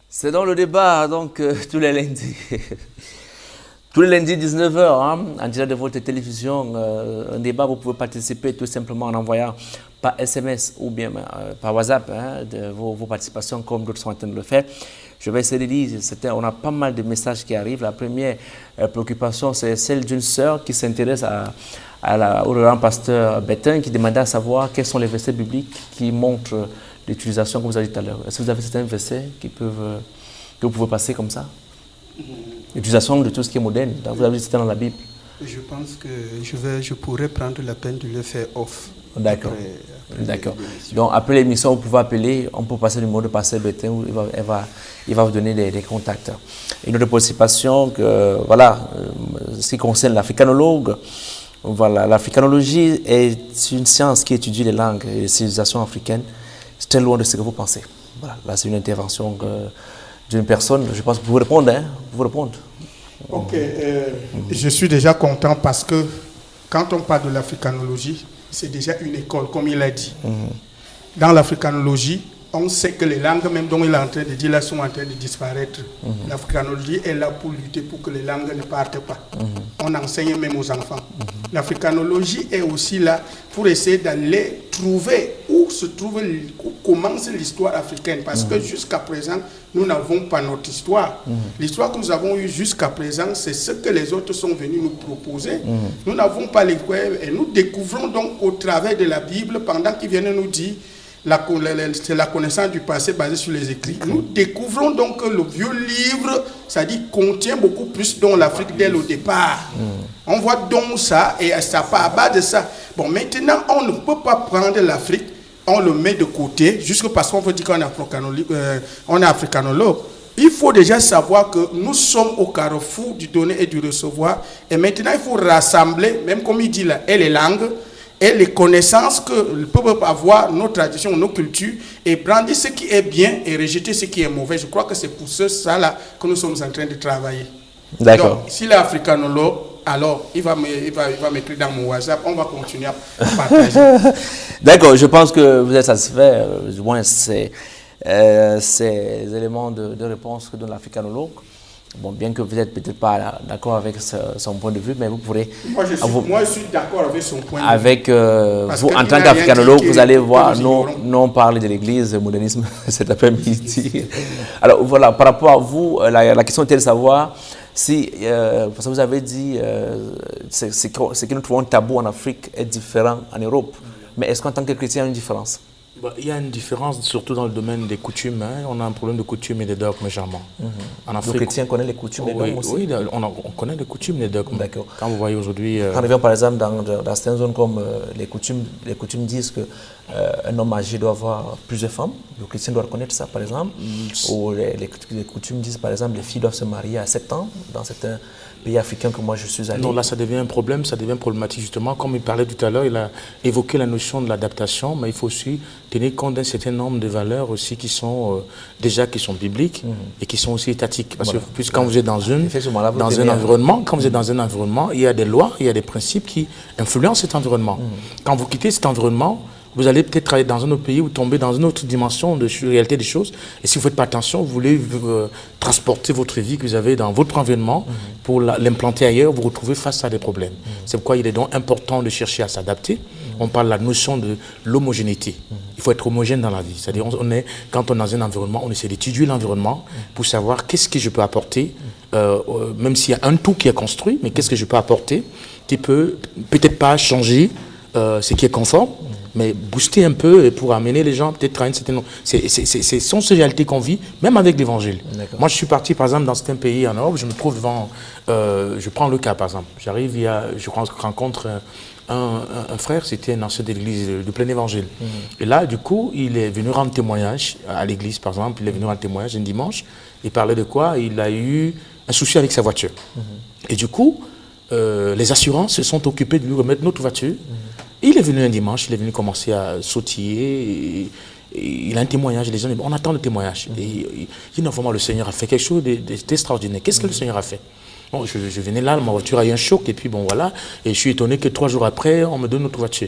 C'est dans le débat, donc, tous les lundis. Tous les lundis, 19h, en direct de votre télévision, un débat, vous pouvez participer tout simplement en envoyant par SMS ou bien par WhatsApp de vos participations comme d'autres sont en train de le faire. Je vais essayer de lire, on a pas mal de messages qui arrivent. La première préoccupation, c'est celle d'une sœur qui s'intéresse au grand pasteur Bétain qui demandait à savoir quels sont les versets bibliques qui montrent l'utilisation, comme vous avez dit tout à l'heure. Est-ce que vous avez certains versets que vous pouvez passer comme ça? L'utilisation de tout ce qui est moderne. Vous avez dit c'était dans la Bible. Je pense que je pourrais prendre la peine de le faire off. D'accord. D'accord. Donc après l'émission, vous pouvez appeler, on peut passer le numéro de pasteur Bétain, il va vous donner des contacts. Une autre participation, ce qui concerne l'africanologue. Voilà, l'africanologie est une science qui étudie les langues et les civilisations africaines. C'est très loin de ce que vous pensez. Voilà, là c'est une intervention d'une personne. Je pense que vous répondez. Vous répondez. Ok, je suis déjà content parce que quand on parle de l'africanologie, c'est déjà une école, comme il a dit. Dans l'africanologie, on sait que les langues, même dont il est en train de dire, là, sont en train de disparaître. L'africanologie est là pour lutter pour que les langues ne partent pas. On enseigne même aux enfants. L'africanologie est aussi là pour essayer d'aller trouver où où se trouve, où commence l'histoire africaine. Parce que jusqu'à présent, nous n'avons pas notre histoire. L'histoire que nous avons eue jusqu'à présent, c'est ce que les autres sont venus nous proposer. Nous n'avons pas les et nous découvrons donc au travers de la Bible, pendant qu'ils viennent nous dire c'est la connaissance du passé basée sur les écrits. Nous découvrons donc que le vieux livre, c'est-à-dire contient beaucoup plus dans l'Afrique dès le départ. On voit donc ça et ça part à base de ça. Bon, maintenant, on ne peut pas prendre l'Afrique, on le met de côté, juste parce qu'on veut dire qu'on est africanologue. Il faut déjà savoir que nous sommes au carrefour du donner et du recevoir. Et maintenant, il faut rassembler, même comme il dit là, et les langues, et les connaissances que le peuple peut avoir, nos traditions, nos cultures, et prendre ce qui est bien et rejeter ce qui est mauvais. Je crois que c'est pour ça là que nous sommes en train de travailler. D'accord. Donc, s'il est africanologue, alors il va m'écrire dans mon WhatsApp, on va continuer à partager. D'accord, je pense que vous êtes satisfait, du moins ces éléments de réponse que donne l'africanologue. Bon, bien que vous n'êtes peut-être pas d'accord avec son point de vue, mais vous pourrez... Moi, je suis d'accord avec son point de vue. Avec vous, en tant qu'africanologue, vous allez voir, nous parler de l'église, le modernisme cet après-midi. Alors voilà, par rapport à vous, la question était de savoir si, parce que vous avez dit, ce que nous trouvons tabou en Afrique est différent en Europe. Mais est-ce qu'en tant que chrétien, il y a une différence? Il y a une différence, surtout dans le domaine des coutumes. Hein. On a un problème de coutumes et de dogmes, généralement. En Afrique, les chrétiens connaissent les coutumes et les dogmes aussi? Oui, on connaît les coutumes et les dogmes. D'accord. Quand vous voyez aujourd'hui... Quand on revient par exemple dans certaines zones comme les coutumes disent qu'un homme âgé doit avoir plusieurs femmes. Le chrétien doit reconnaître ça, par exemple. Ou les coutumes disent par exemple les filles doivent se marier à 7 ans dans certains pays africains que moi je suis allé. Non, là ça devient un problème, ça devient problématique justement. Comme il parlait tout à l'heure, il a évoqué la notion de l'adaptation, mais il faut aussi tenir compte d'un certain nombre de valeurs aussi qui sont qui sont bibliques et qui sont aussi étatiques. Parce que quand vous êtes dans un environnement, il y a des lois, il y a des principes qui influencent cet environnement. Quand vous quittez cet environnement, vous allez peut-être travailler dans un autre pays ou tomber dans une autre dimension de réalité des choses. Et si vous ne faites pas attention, vous voulez transporter votre vie que vous avez dans votre environnement pour l'implanter ailleurs, vous vous retrouvez face à des problèmes. C'est pourquoi il est donc important de chercher à s'adapter. On parle de la notion de l'homogénéité. Il faut être homogène dans la vie. C'est-à-dire, quand on est dans un environnement, on essaie d'étudier l'environnement pour savoir qu'est-ce que je peux apporter, même s'il y a un tout qui est construit, mais qu'est-ce que je peux apporter qui peut peut-être pas changer ce qui est conforme, mais booster un peu pour amener les gens peut-être à une certaine... Ce sont ces réalités qu'on vit, même avec l'Évangile. Moi, je suis parti, par exemple, dans certains pays en Europe, je me trouve devant... je prends le cas, par exemple. J'arrive, je rencontre un frère, c'était un ancien de l'église du plein évangile. Et là, du coup, il est venu rendre témoignage à l'église, par exemple. Il est venu rendre témoignage un dimanche. Il parlait de quoi? Il a eu un souci avec sa voiture. Et du coup, les assurances se sont occupées de lui remettre notre voiture. Il est venu un dimanche, il est venu commencer à sautiller. Il a un témoignage, les gens disent, on attend le témoignage. Et il dit, non, vraiment, le Seigneur a fait quelque chose d'extraordinaire. Qu'est-ce que le Seigneur a fait? Bon, je venais là, ma voiture a eu un choc, et puis bon, voilà. Et je suis étonné que 3 jours après, on me donne notre voiture.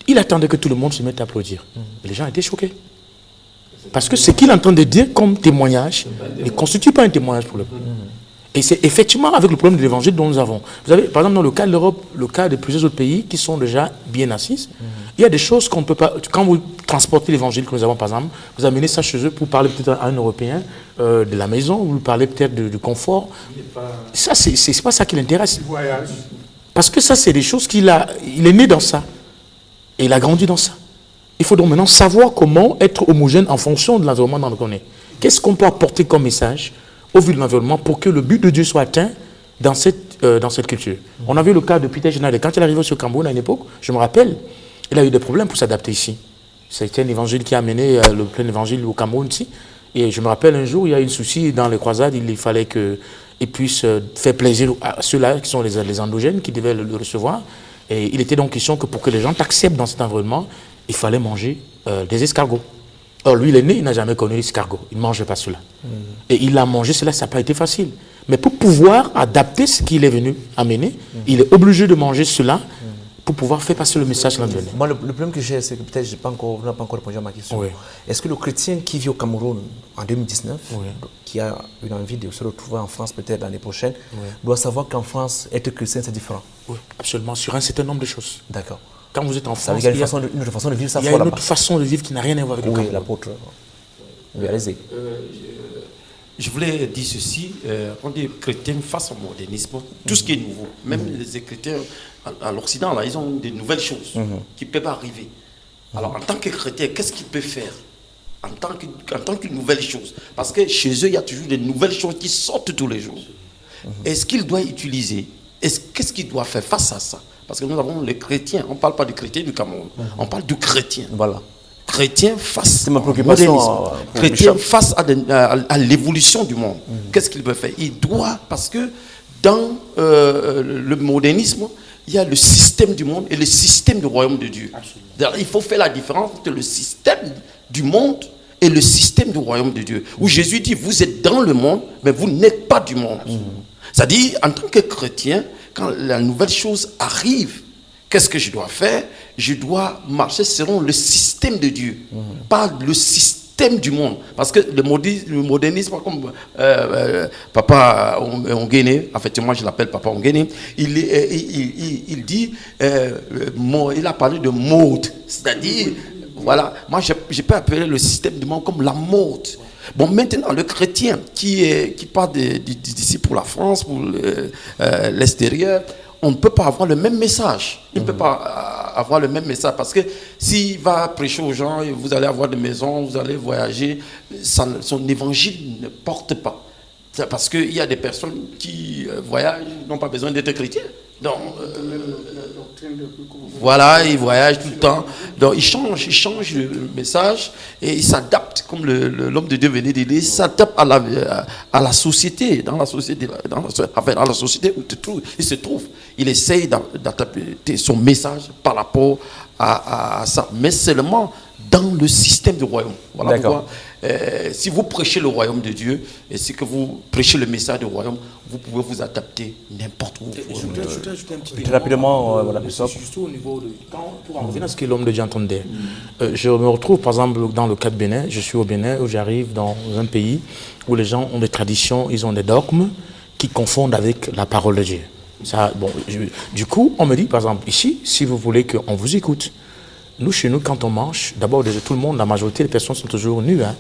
Il attendait que tout le monde se mette à applaudir. Et les gens étaient choqués. Parce que ce qu'il est en train de dire comme témoignage ne constitue pas un témoignage pour le peuple. Et c'est effectivement avec le problème de l'évangile dont nous avons. Vous avez, par exemple, dans le cas de l'Europe, le cas de plusieurs autres pays qui sont déjà bien assis, il y a des choses qu'on ne peut pas... Quand vous transportez l'évangile que nous avons, par exemple, vous amenez ça chez eux pour parler peut-être à un Européen de la maison, vous parlez peut-être du confort. Ça, c'est pas ça qui l'intéresse. Parce que ça, c'est des choses il est né dans ça. Et il a grandi dans ça. Il faut donc maintenant savoir comment être homogène en fonction de l'environnement dans lequel on est. Qu'est-ce qu'on peut apporter comme message au vu de l'environnement pour que le but de Dieu soit atteint dans cette culture. On a vu le cas de Peter Schneider. Quand il est arrivé sur Cameroun à une époque, je me rappelle, il a eu des problèmes pour s'adapter ici. C'était un évangile qui a amené le plein évangile au Cameroun ici. Et je me rappelle un jour, il y a eu un souci dans les croisades, il fallait qu'il puisse faire plaisir à ceux-là qui sont les endogènes qui devaient le recevoir. Et il était donc question que pour que les gens t'acceptent dans cet environnement, il fallait manger des escargots. Or, lui, il est né, il n'a jamais connu l'escargot. Il ne mangeait pas cela. Et il a mangé cela, ça n'a pas été facile. Mais pour pouvoir adapter ce qu'il est venu amener, il est obligé de manger cela pour pouvoir faire passer le message qu'il a donné. Moi, le problème que j'ai, c'est que peut-être vous n'avez pas encore répondu à ma question. Oui. Est-ce que le chrétien qui vit au Cameroun en 2019, qui a une envie de se retrouver en France peut-être l'année prochaine, doit savoir qu'en France, être chrétien, c'est différent? Oui, absolument, sur un certain nombre de choses. D'accord. quand vous êtes en Ça veut France, dire qu'il y a une autre façon de vivre sa il y a foi une là-bas. autre façon de vivre qui n'a rien à voir avec le Oui, Cameroun. l'apôtre. Oui, allez-y. Je voulais dire ceci, on dit chrétiens face au modernisme, tout ce qui est nouveau, même les chrétiens à l'Occident, là, ils ont des nouvelles choses qui ne peuvent pas arriver. Alors en tant que chrétien, qu'est-ce qu'ils peuvent faire en tant qu'une nouvelle chose? Parce que chez eux, il y a toujours des nouvelles choses qui sortent tous les jours. Est-ce qu'il doit utiliser? Qu'est-ce qu'il doit faire face à ça? Parce que nous avons les chrétiens, on ne parle pas de chrétiens du Cameroun, on parle de chrétiens. Voilà. Chrétien face C'est ma préoccupation, chrétien Michel. face à l'évolution du monde. Qu'est-ce qu'il peut faire? Il doit, parce que dans le modernisme, il y a le système du monde et le système du royaume de Dieu. Il faut faire la différence entre le système du monde et le système du royaume de Dieu. Où Jésus dit, vous êtes dans le monde, mais vous n'êtes pas du monde. C'est-à-dire, en tant que chrétien, quand la nouvelle chose arrive, qu'est-ce que je dois faire? Je dois marcher selon le système de Dieu, pas le système du monde. Parce que le modernisme, comme Papa Ongene, effectivement je l'appelle Papa Ongene, il dit, il a parlé de mode. C'est-à-dire, voilà, moi je peux appeler le système du monde comme la mode. Bon, maintenant, le chrétien qui part d'ici pour la France, pour l'extérieur, on ne peut pas avoir le même message. Il ne peut pas avoir le même message parce que s'il va prêcher aux gens, vous allez avoir des maisons, vous allez voyager, son évangile ne porte pas. C'est parce qu'il y a des personnes qui voyagent, n'ont pas besoin d'être chrétiens. Donc, voilà, ils voyagent tout le temps. Donc, ils changent le message et ils s'adaptent, comme l'homme de Dieu venait de dire, ils s'adaptent à la société, dans la société où il se trouve. Il essaye d'adapter son message par rapport à ça, mais seulement dans le système du royaume. Voilà pourquoi, si vous prêchez le royaume de Dieu, et si que vous prêchez le message du royaume, vous pouvez vous adapter n'importe où. Je voudrais ajouter un petit peu. Très rapidement, voilà, Bishop. Surtout au niveau de... Pour en revenir à ce que l'homme de Dieu entendait. Je me retrouve, par exemple, dans le cas de Bénin. Je suis au Bénin, où j'arrive dans un pays où les gens ont des traditions, ils ont des dogmes qui confondent avec la parole de Dieu. Ça, bon, du coup, on me dit, par exemple, ici, si vous voulez qu'on vous écoute, nous, chez nous, quand on mange, d'abord, tout le monde, la majorité des personnes sont toujours nues. Hein.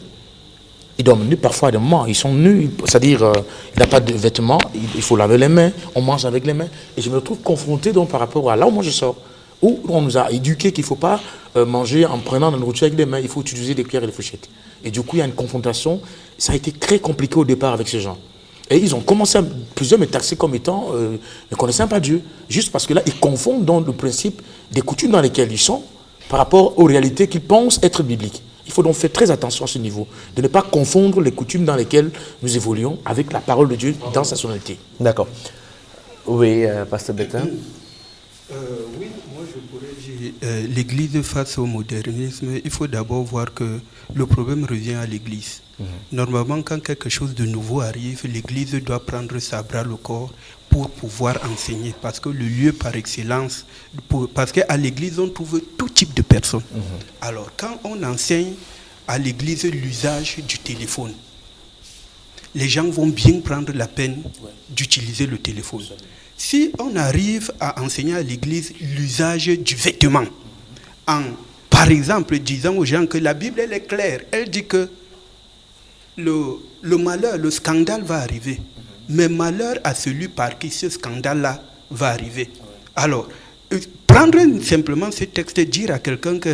Ils dorment nus parfois à des moments, ils sont nus, c'est-à-dire, il n'y a pas de vêtements, il faut laver les mains, on mange avec les mains. Et je me retrouve confronté donc par rapport à là où moi je sors, où on nous a éduqués qu'il ne faut pas manger en prenant la nourriture avec les mains, il faut utiliser des cuillères et des fourchettes. Et du coup, il y a une confrontation, ça a été très compliqué au départ avec ces gens. Et ils ont commencé, plusieurs me taxer comme étant ne connaissant pas Dieu, juste parce que là, ils confondent donc le principe des coutumes dans lesquelles ils sont par rapport aux réalités qu'ils pensent être bibliques. Il faut donc faire très attention à ce niveau, de ne pas confondre les coutumes dans lesquelles nous évoluons avec la parole de Dieu dans sa sonalité. D'accord. Oui, Pasteur Bétain. Oui, moi je pourrais dire, l'Église face au modernisme, il faut d'abord voir que le problème revient à l'Église. Normalement, quand quelque chose de nouveau arrive, l'Église doit prendre sa bras le corps pour pouvoir enseigner, parce que le lieu par excellence, parce qu'à l'Église, on trouve tout type de personnes. Alors, quand on enseigne à l'Église l'usage du téléphone, les gens vont bien prendre la peine d'utiliser le téléphone. Si on arrive à enseigner à l'Église l'usage du vêtement, par exemple, disant aux gens que la Bible, elle est claire, elle dit que le malheur, le scandale va arriver. Mais malheur à celui par qui ce scandale-là va arriver. Alors, prendre simplement ce texte et dire à quelqu'un que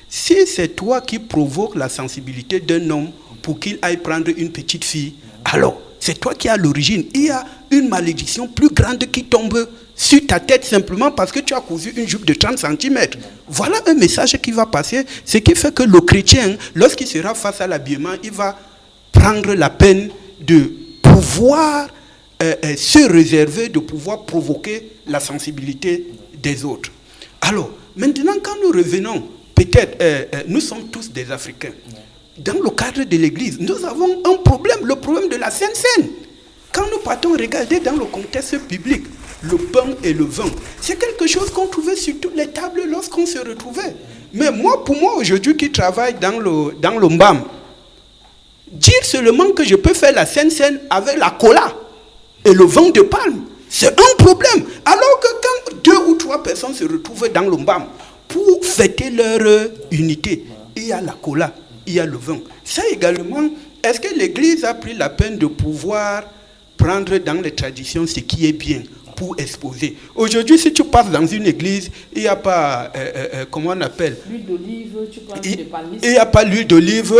si c'est toi qui provoques la sensibilité d'un homme pour qu'il aille prendre une petite fille, alors c'est toi qui as l'origine. Il y a une malédiction plus grande qui tombe sur ta tête simplement parce que tu as cousu une jupe de 30 cm. Voilà un message qui va passer, ce qui fait que le chrétien, lorsqu'il sera face à l'habillement, il va prendre la peine de pouvoir se réserver, de pouvoir provoquer la sensibilité des autres. Alors, maintenant, quand nous revenons, peut-être, nous sommes tous des Africains. Dans le cadre de l'Église, nous avons un problème, le problème de la Sainte Seine. Quand nous partons regarder dans le contexte biblique, le pain et le vin, c'est quelque chose qu'on trouvait sur toutes les tables lorsqu'on se retrouvait. Mais moi, pour moi, aujourd'hui, qui travaille dans le Mbam, dire seulement que je peux faire la Sainte Seine avec la cola et le vin de palme, c'est un problème. Alors que quand 2 ou 3 personnes se retrouvent dans le Mbam, pour fêter leur unité. Il y a la cola, il y a le vin. Ça également, est-ce que l'Église a pris la peine de pouvoir prendre dans les traditions ce qui est bien pour exposer? Aujourd'hui, si tu passes dans une église, il n'y a pas, comment on appelle? L'huile d'olive, tu prends Il des palmistes. n'y a pas l'huile d'olive.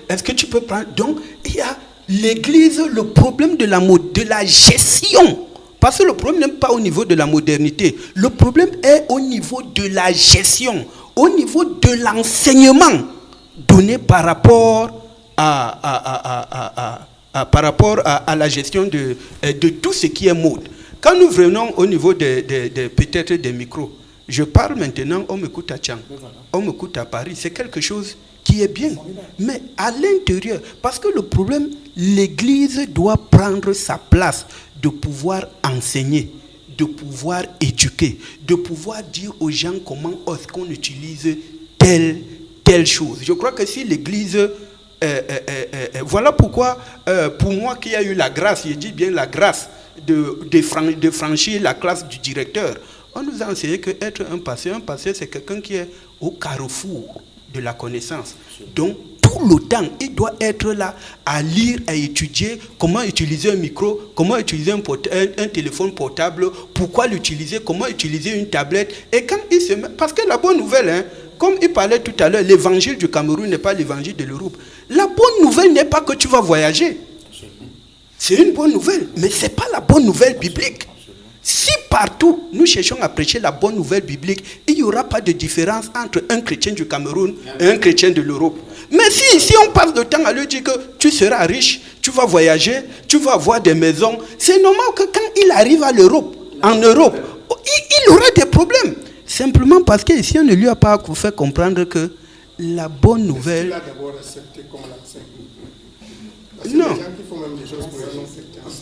Est-ce que tu peux prendre? Donc, il y a l'église, le problème de la gestion. Parce que le problème n'est pas au niveau de la modernité. Le problème est au niveau de la gestion, au niveau de l'enseignement donné par rapport à la gestion de tout ce qui est mode. Quand nous venons au niveau peut-être des micros, je parle maintenant, on m'écoute à Tchang, on m'écoute à Paris, c'est quelque chose qui est bien. Mais à l'intérieur, parce que le problème, l'Église doit prendre sa place de pouvoir enseigner, de pouvoir éduquer, de pouvoir dire aux gens comment est-ce qu'on utilise telle chose. Je crois que si l'Église... voilà pourquoi, pour moi qui a eu la grâce, je dis bien la grâce, de franchir la classe du directeur, on nous a enseigné qu'être un pasteur, c'est quelqu'un qui est au carrefour de la connaissance. Donc, tout le temps, il doit être là à lire, à étudier comment utiliser un micro, comment utiliser un téléphone portable, pourquoi l'utiliser, comment utiliser une tablette. Et quand il se met... Parce que la bonne nouvelle, comme il parlait tout à l'heure, l'évangile du Cameroun n'est pas l'évangile de l'Europe. La bonne nouvelle n'est pas que tu vas voyager. C'est une bonne nouvelle, mais ce n'est pas la bonne nouvelle biblique. Si partout nous cherchons à prêcher la bonne nouvelle biblique, il n'y aura pas de différence entre un chrétien du Cameroun et un chrétien de l'Europe. Mais si on passe le temps à lui dire que tu seras riche, tu vas voyager, tu vas avoir des maisons, c'est normal que quand il arrive en Europe, il aura des problèmes. Simplement parce que si on ne lui a pas fait comprendre que la bonne nouvelle...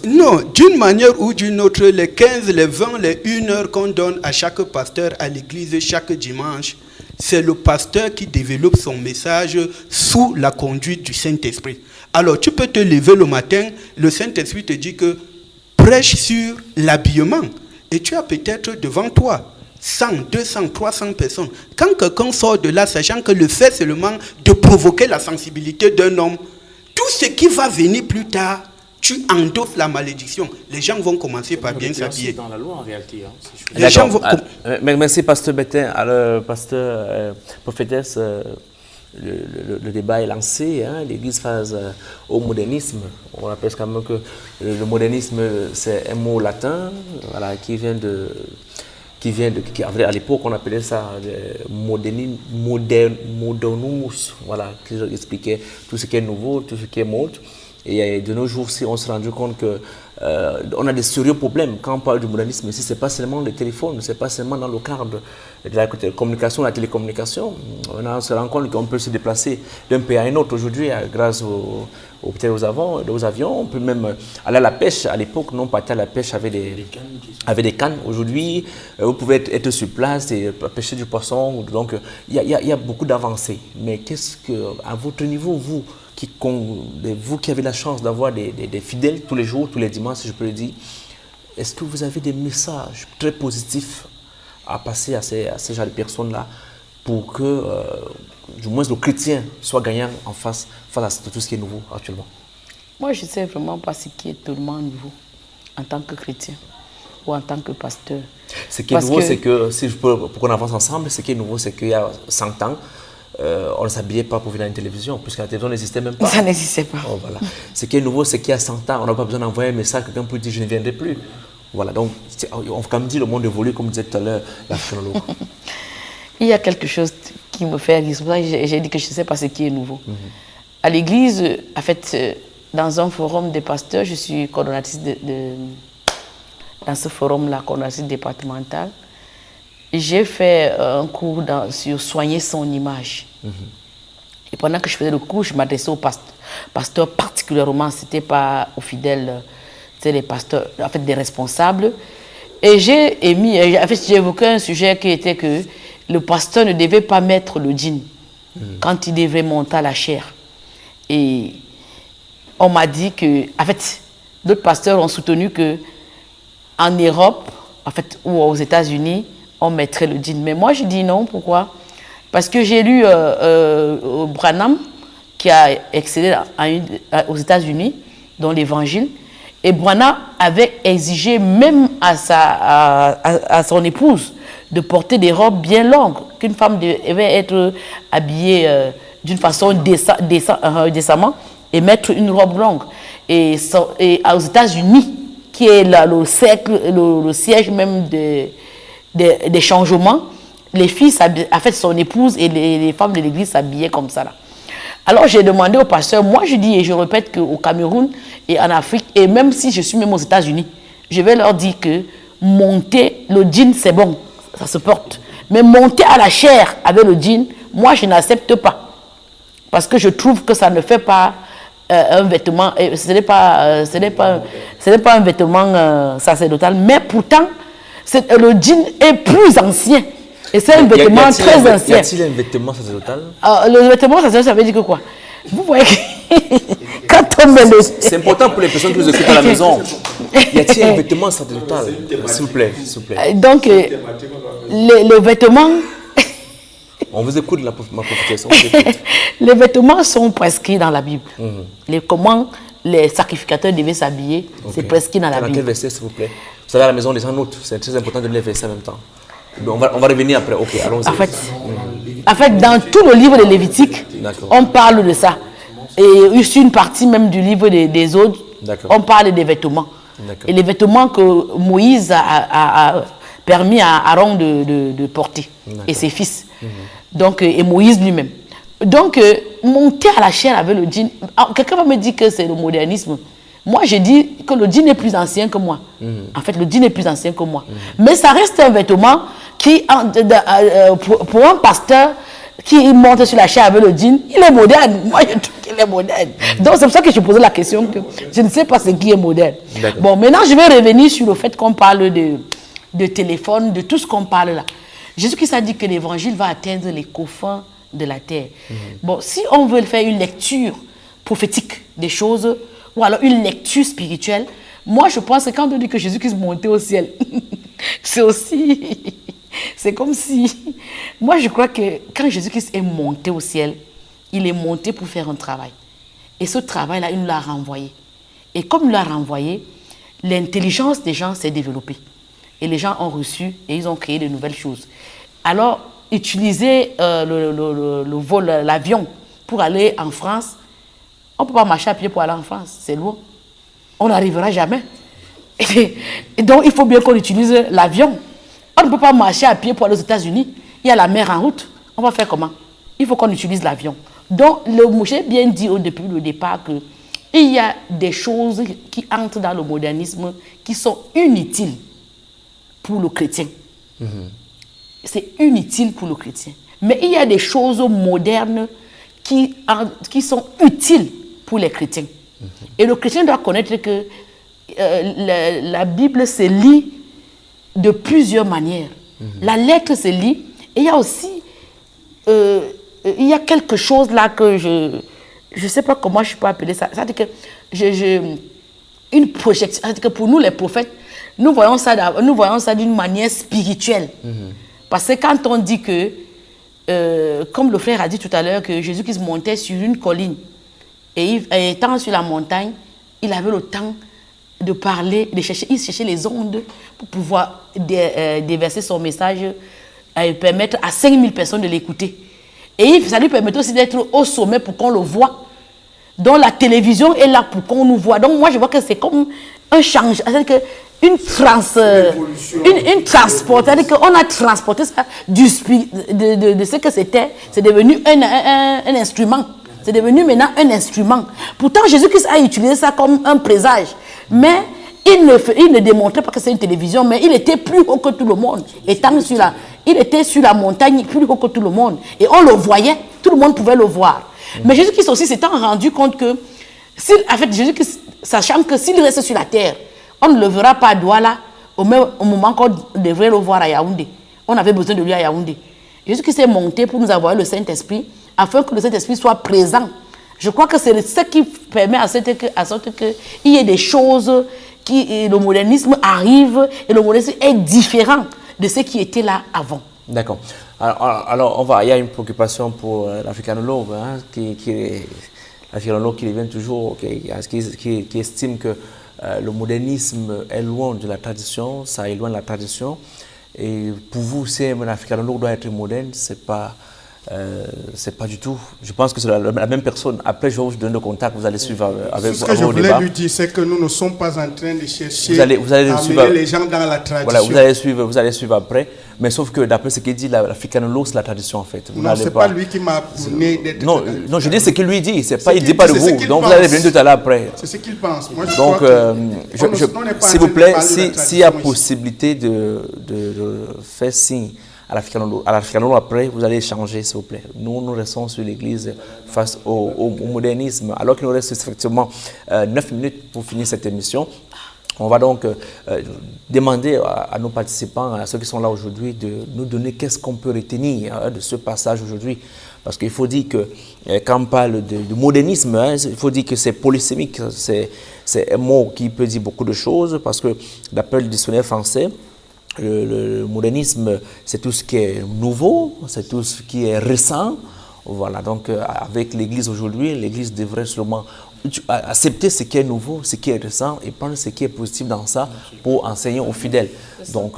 Non, d'une manière ou d'une autre, les 15, les 20, les 1 heure qu'on donne à chaque pasteur à l'église chaque dimanche, c'est le pasteur qui développe son message sous la conduite du Saint-Esprit. Alors, tu peux te lever le matin, le Saint-Esprit te dit que prêche sur l'habillement. Et tu as peut-être devant toi 100, 200, 300 personnes. Quand quelqu'un sort de là, sachant que le fait seulement de provoquer la sensibilité d'un homme, tout ce qui va venir plus tard, tu endosses la malédiction. Les gens vont commencer par bien s'habiller. C'est dans la loi en réalité. Les gens vont... Merci, pasteur Bettin. Alors, pasteur prophétesse, le débat est lancé. L'Église face au modernisme. On rappelle quand même que le modernisme, c'est un mot latin qui vient de... à l'époque, on appelait ça modernumus, qui expliquait tout ce qui est nouveau, tout ce qui est mode. Et de nos jours, on s'est rendu compte qu'on a des sérieux problèmes quand on parle du modernisme. Ici, ce n'est pas seulement le téléphone, ce n'est pas seulement dans le cadre de la communication, la télécommunication. On se rend compte qu'on peut se déplacer d'un pays à un autre aujourd'hui grâce aux avions. On peut même aller à la pêche. À l'époque, non, partir à la pêche avec des cannes. Aujourd'hui, vous pouvez être sur place et pêcher du poisson. Donc, il y a beaucoup d'avancées. Mais qu'est-ce que, à votre niveau, vous qui avez la chance d'avoir des fidèles tous les jours, tous les dimanches, si je peux le dire, est-ce que vous avez des messages très positifs à passer à ces gens de personnes-là pour que, du moins, le chrétien soit gagnant face à tout ce qui est nouveau actuellement? Moi, je ne sais vraiment pas ce qui est tellement nouveau en tant que chrétien ou en tant que pasteur. Ce qui est nouveau, c'est que, pour qu'on avance ensemble, ce qui est nouveau, c'est qu'il y a 100 ans, on ne s'habillait pas pour venir à une télévision, puisque la télévision n'existait même pas. Ça n'existait pas. Oh, voilà. Ce qui est nouveau, c'est qu'il y a 100 ans, on n'a pas besoin d'envoyer un message, quelqu'un peut dire je ne viendrai plus. Voilà, donc, comme dit, le monde évolue, comme disait tout à l'heure la chronologue. Il y a quelque chose qui me fait rire. J'ai dit que je ne sais pas ce qui est nouveau. À l'église, en fait, dans un forum des pasteurs, je suis coordonnatrice dans ce forum-là, coordonnatrice départementale. J'ai fait un cours sur soigner son image. Et pendant que je faisais le cours, je m'adressais aux pasteurs particulièrement, ce n'était pas aux fidèles, c'était les pasteurs, en fait des responsables. Et j'ai évoqué un sujet qui était que le pasteur ne devait pas mettre le jean quand il devait monter à la chaire. Et on m'a dit que, en fait, d'autres pasteurs ont soutenu que en Europe, en fait, ou aux États-Unis, on mettrait le jean. Mais moi, je dis non. Pourquoi? Parce que j'ai lu Branham, qui a excellé aux États-Unis, dans l'Évangile, et Branham avait exigé même à son épouse de porter des robes bien longues, qu'une femme devait être habillée d'une façon décemment et mettre une robe longue. Et aux États-Unis, qui est le siège même des changements, les filles, en fait, son épouse et les femmes de l'église s'habillaient comme ça. Là. Alors j'ai demandé au pasteur, moi je dis et je répète qu'au Cameroun et en Afrique, et même si je suis même aux États-Unis, je vais leur dire que monter le jean c'est bon, ça se porte. Mais monter à la chair avec le jean, moi je n'accepte pas. Parce que je trouve que ça ne fait pas un vêtement, ce n'est pas un vêtement sacerdotal, mais pourtant le jean est plus ancien. Et c'est un vêtement très ancien. Y a-t-il un vêtement sacerdotal? Le vêtement sacerdotal, ça veut dire que quoi? Vous voyez quand on met le... C'est important pour les personnes qui nous écoutent à la maison. Y a-t-il un vêtement sacerdotal? S'il vous plaît, s'il vous plaît. Donc, le vêtement... On vous écoute, ma prophétesse. Les vêtements sont prescrits dans la Bible. Comment les sacrificateurs devaient s'habiller, c'est prescrit dans la Bible. Dans quel verset, s'il vous plaît? Vous savez, à la maison, les gens notent. C'est très important de les verser en même temps. On va revenir après. Ok, allons-y. En fait, dans tout le livre de Lévitique, on parle de ça. Et sur une partie même du livre des autres, on parle des vêtements. Et les vêtements que Moïse a permis à Aaron de porter et ses fils. Donc, et Moïse lui-même. Donc, monter à la chair avec le jean, quelqu'un va me dire que c'est le modernisme. Moi, je dis que le jean est plus ancien que moi. En fait, le jean est plus ancien que moi. Mais ça reste un vêtement qui, pour un pasteur qui monte sur la chair avec le jean, il est moderne. Moi, je trouve qu'il est moderne. Donc, c'est pour ça que je posais la question que je ne sais pas ce qui est moderne. Bon, maintenant, je vais revenir sur le fait qu'on parle de téléphone, de tout ce qu'on parle là. Jésus-Christ a dit que l'évangile va atteindre les confins de la terre. Bon, si on veut faire une lecture prophétique des choses, ou alors une lecture spirituelle, moi je pense que quand on dit que Jésus-Christ montait au ciel, c'est aussi, c'est comme si, moi je crois que quand Jésus-Christ est monté au ciel, il est monté pour faire un travail. Et ce travail-là, il nous l'a renvoyé. Et comme il l'a renvoyé, l'intelligence des gens s'est développée. Et les gens ont reçu et ils ont créé de nouvelles choses. Alors, utiliser le vol, l'avion pour aller en France, on ne peut pas marcher à pied pour aller en France, c'est loin. On n'arrivera jamais. Et donc, il faut bien qu'on utilise l'avion. On ne peut pas marcher à pied pour aller aux États-Unis. Il y a la mer en route. On va faire comment? Il faut qu'on utilise l'avion. Donc, j'ai bien dit depuis le départ qu'il y a des choses qui entrent dans le modernisme qui sont inutiles pour le chrétien. C'est inutile pour le chrétien. Mais il y a des choses modernes qui sont utiles pour les chrétiens. Et le chrétien doit connaître que la Bible se lit de plusieurs manières. La lettre se lit, et il y a aussi il y a quelque chose là que je ne sais pas comment je peux appeler ça. C'est-à-dire que une projection. C'est-à-dire que pour nous les prophètes, nous voyons ça d'une manière spirituelle. Parce que quand on dit que, comme le frère a dit tout à l'heure, que Jésus-Christ montait sur une colline, et étant sur la montagne, il avait le temps de parler, il cherchait les ondes pour pouvoir déverser son message et permettre à 5000 personnes de l'écouter. Et ça lui permettait aussi d'être au sommet pour qu'on le voit. Donc la télévision est là pour qu'on nous voit. Donc moi je vois que c'est comme un change, c'est-à-dire que une transport, c'est-à-dire qu'on a transporté ça de ce que c'était, c'est devenu un instrument. C'est devenu maintenant un instrument. Pourtant, Jésus-Christ a utilisé ça comme un présage. Mais il ne démontrait pas que c'est une télévision, mais il était plus haut que tout le monde. Il était sur la montagne plus haut que tout le monde. Et on le voyait, tout le monde pouvait le voir. Mais Jésus-Christ aussi s'était rendu compte que, en fait, Jésus-Christ, sachant que s'il reste sur la terre, on ne le verra pas à Douala au moment qu'on devrait le voir à Yaoundé. On avait besoin de lui à Yaoundé. Jésus-Christ est monté pour nous avoir le Saint-Esprit, afin que le Saint-Esprit soit présent. Je crois que c'est ce qui permet à sorte qu'il y ait des choses, le modernisme arrive et le modernisme est différent de ce qui était là avant. D'accord. Alors, il y a une préoccupation pour l'africanologue, hein, l'africanologue qui revient toujours, qui estime que le modernisme est loin de la tradition, ça est loin de la tradition. Et pour vous, si un africanologue doit être moderne, c'est pas du tout. Je pense que c'est la même personne. Après, je vais vous donner le contact, vous allez suivre avec ce que je voulais lui dire, c'est que nous ne sommes pas en train de chercher à amener les gens dans la tradition. Voilà, vous allez suivre après. Mais sauf que d'après ce qu'il dit, l'africanologue, c'est la tradition en fait. Non, ce n'est pas lui qui m'a donné d'être. Non, je dis ce qu'il lui dit. Il ne dit pas de vous. Donc vous allez venir tout à l'heure après. C'est ce qu'il pense. Moi, donc, s'il vous plaît, s'il y a possibilité de faire signe à l'africanologue après, vous allez échanger, s'il vous plaît. Nous restons sur l'Église face au modernisme. Alors qu'il nous reste effectivement 9 minutes pour finir cette émission. On va donc demander à nos participants, à ceux qui sont là aujourd'hui, de nous donner qu'est-ce qu'on peut retenir de ce passage aujourd'hui. Parce qu'il faut dire que quand on parle de modernisme, il faut dire que c'est polysémique, c'est un mot qui peut dire beaucoup de choses, parce que d'après le dictionnaire français, le modernisme, c'est tout ce qui est nouveau, c'est tout ce qui est récent. Voilà, donc avec l'Église aujourd'hui, l'Église devrait sûrement accepter ce qui est nouveau, ce qui est récent et prendre ce qui est positif dans ça pour enseigner aux fidèles. Donc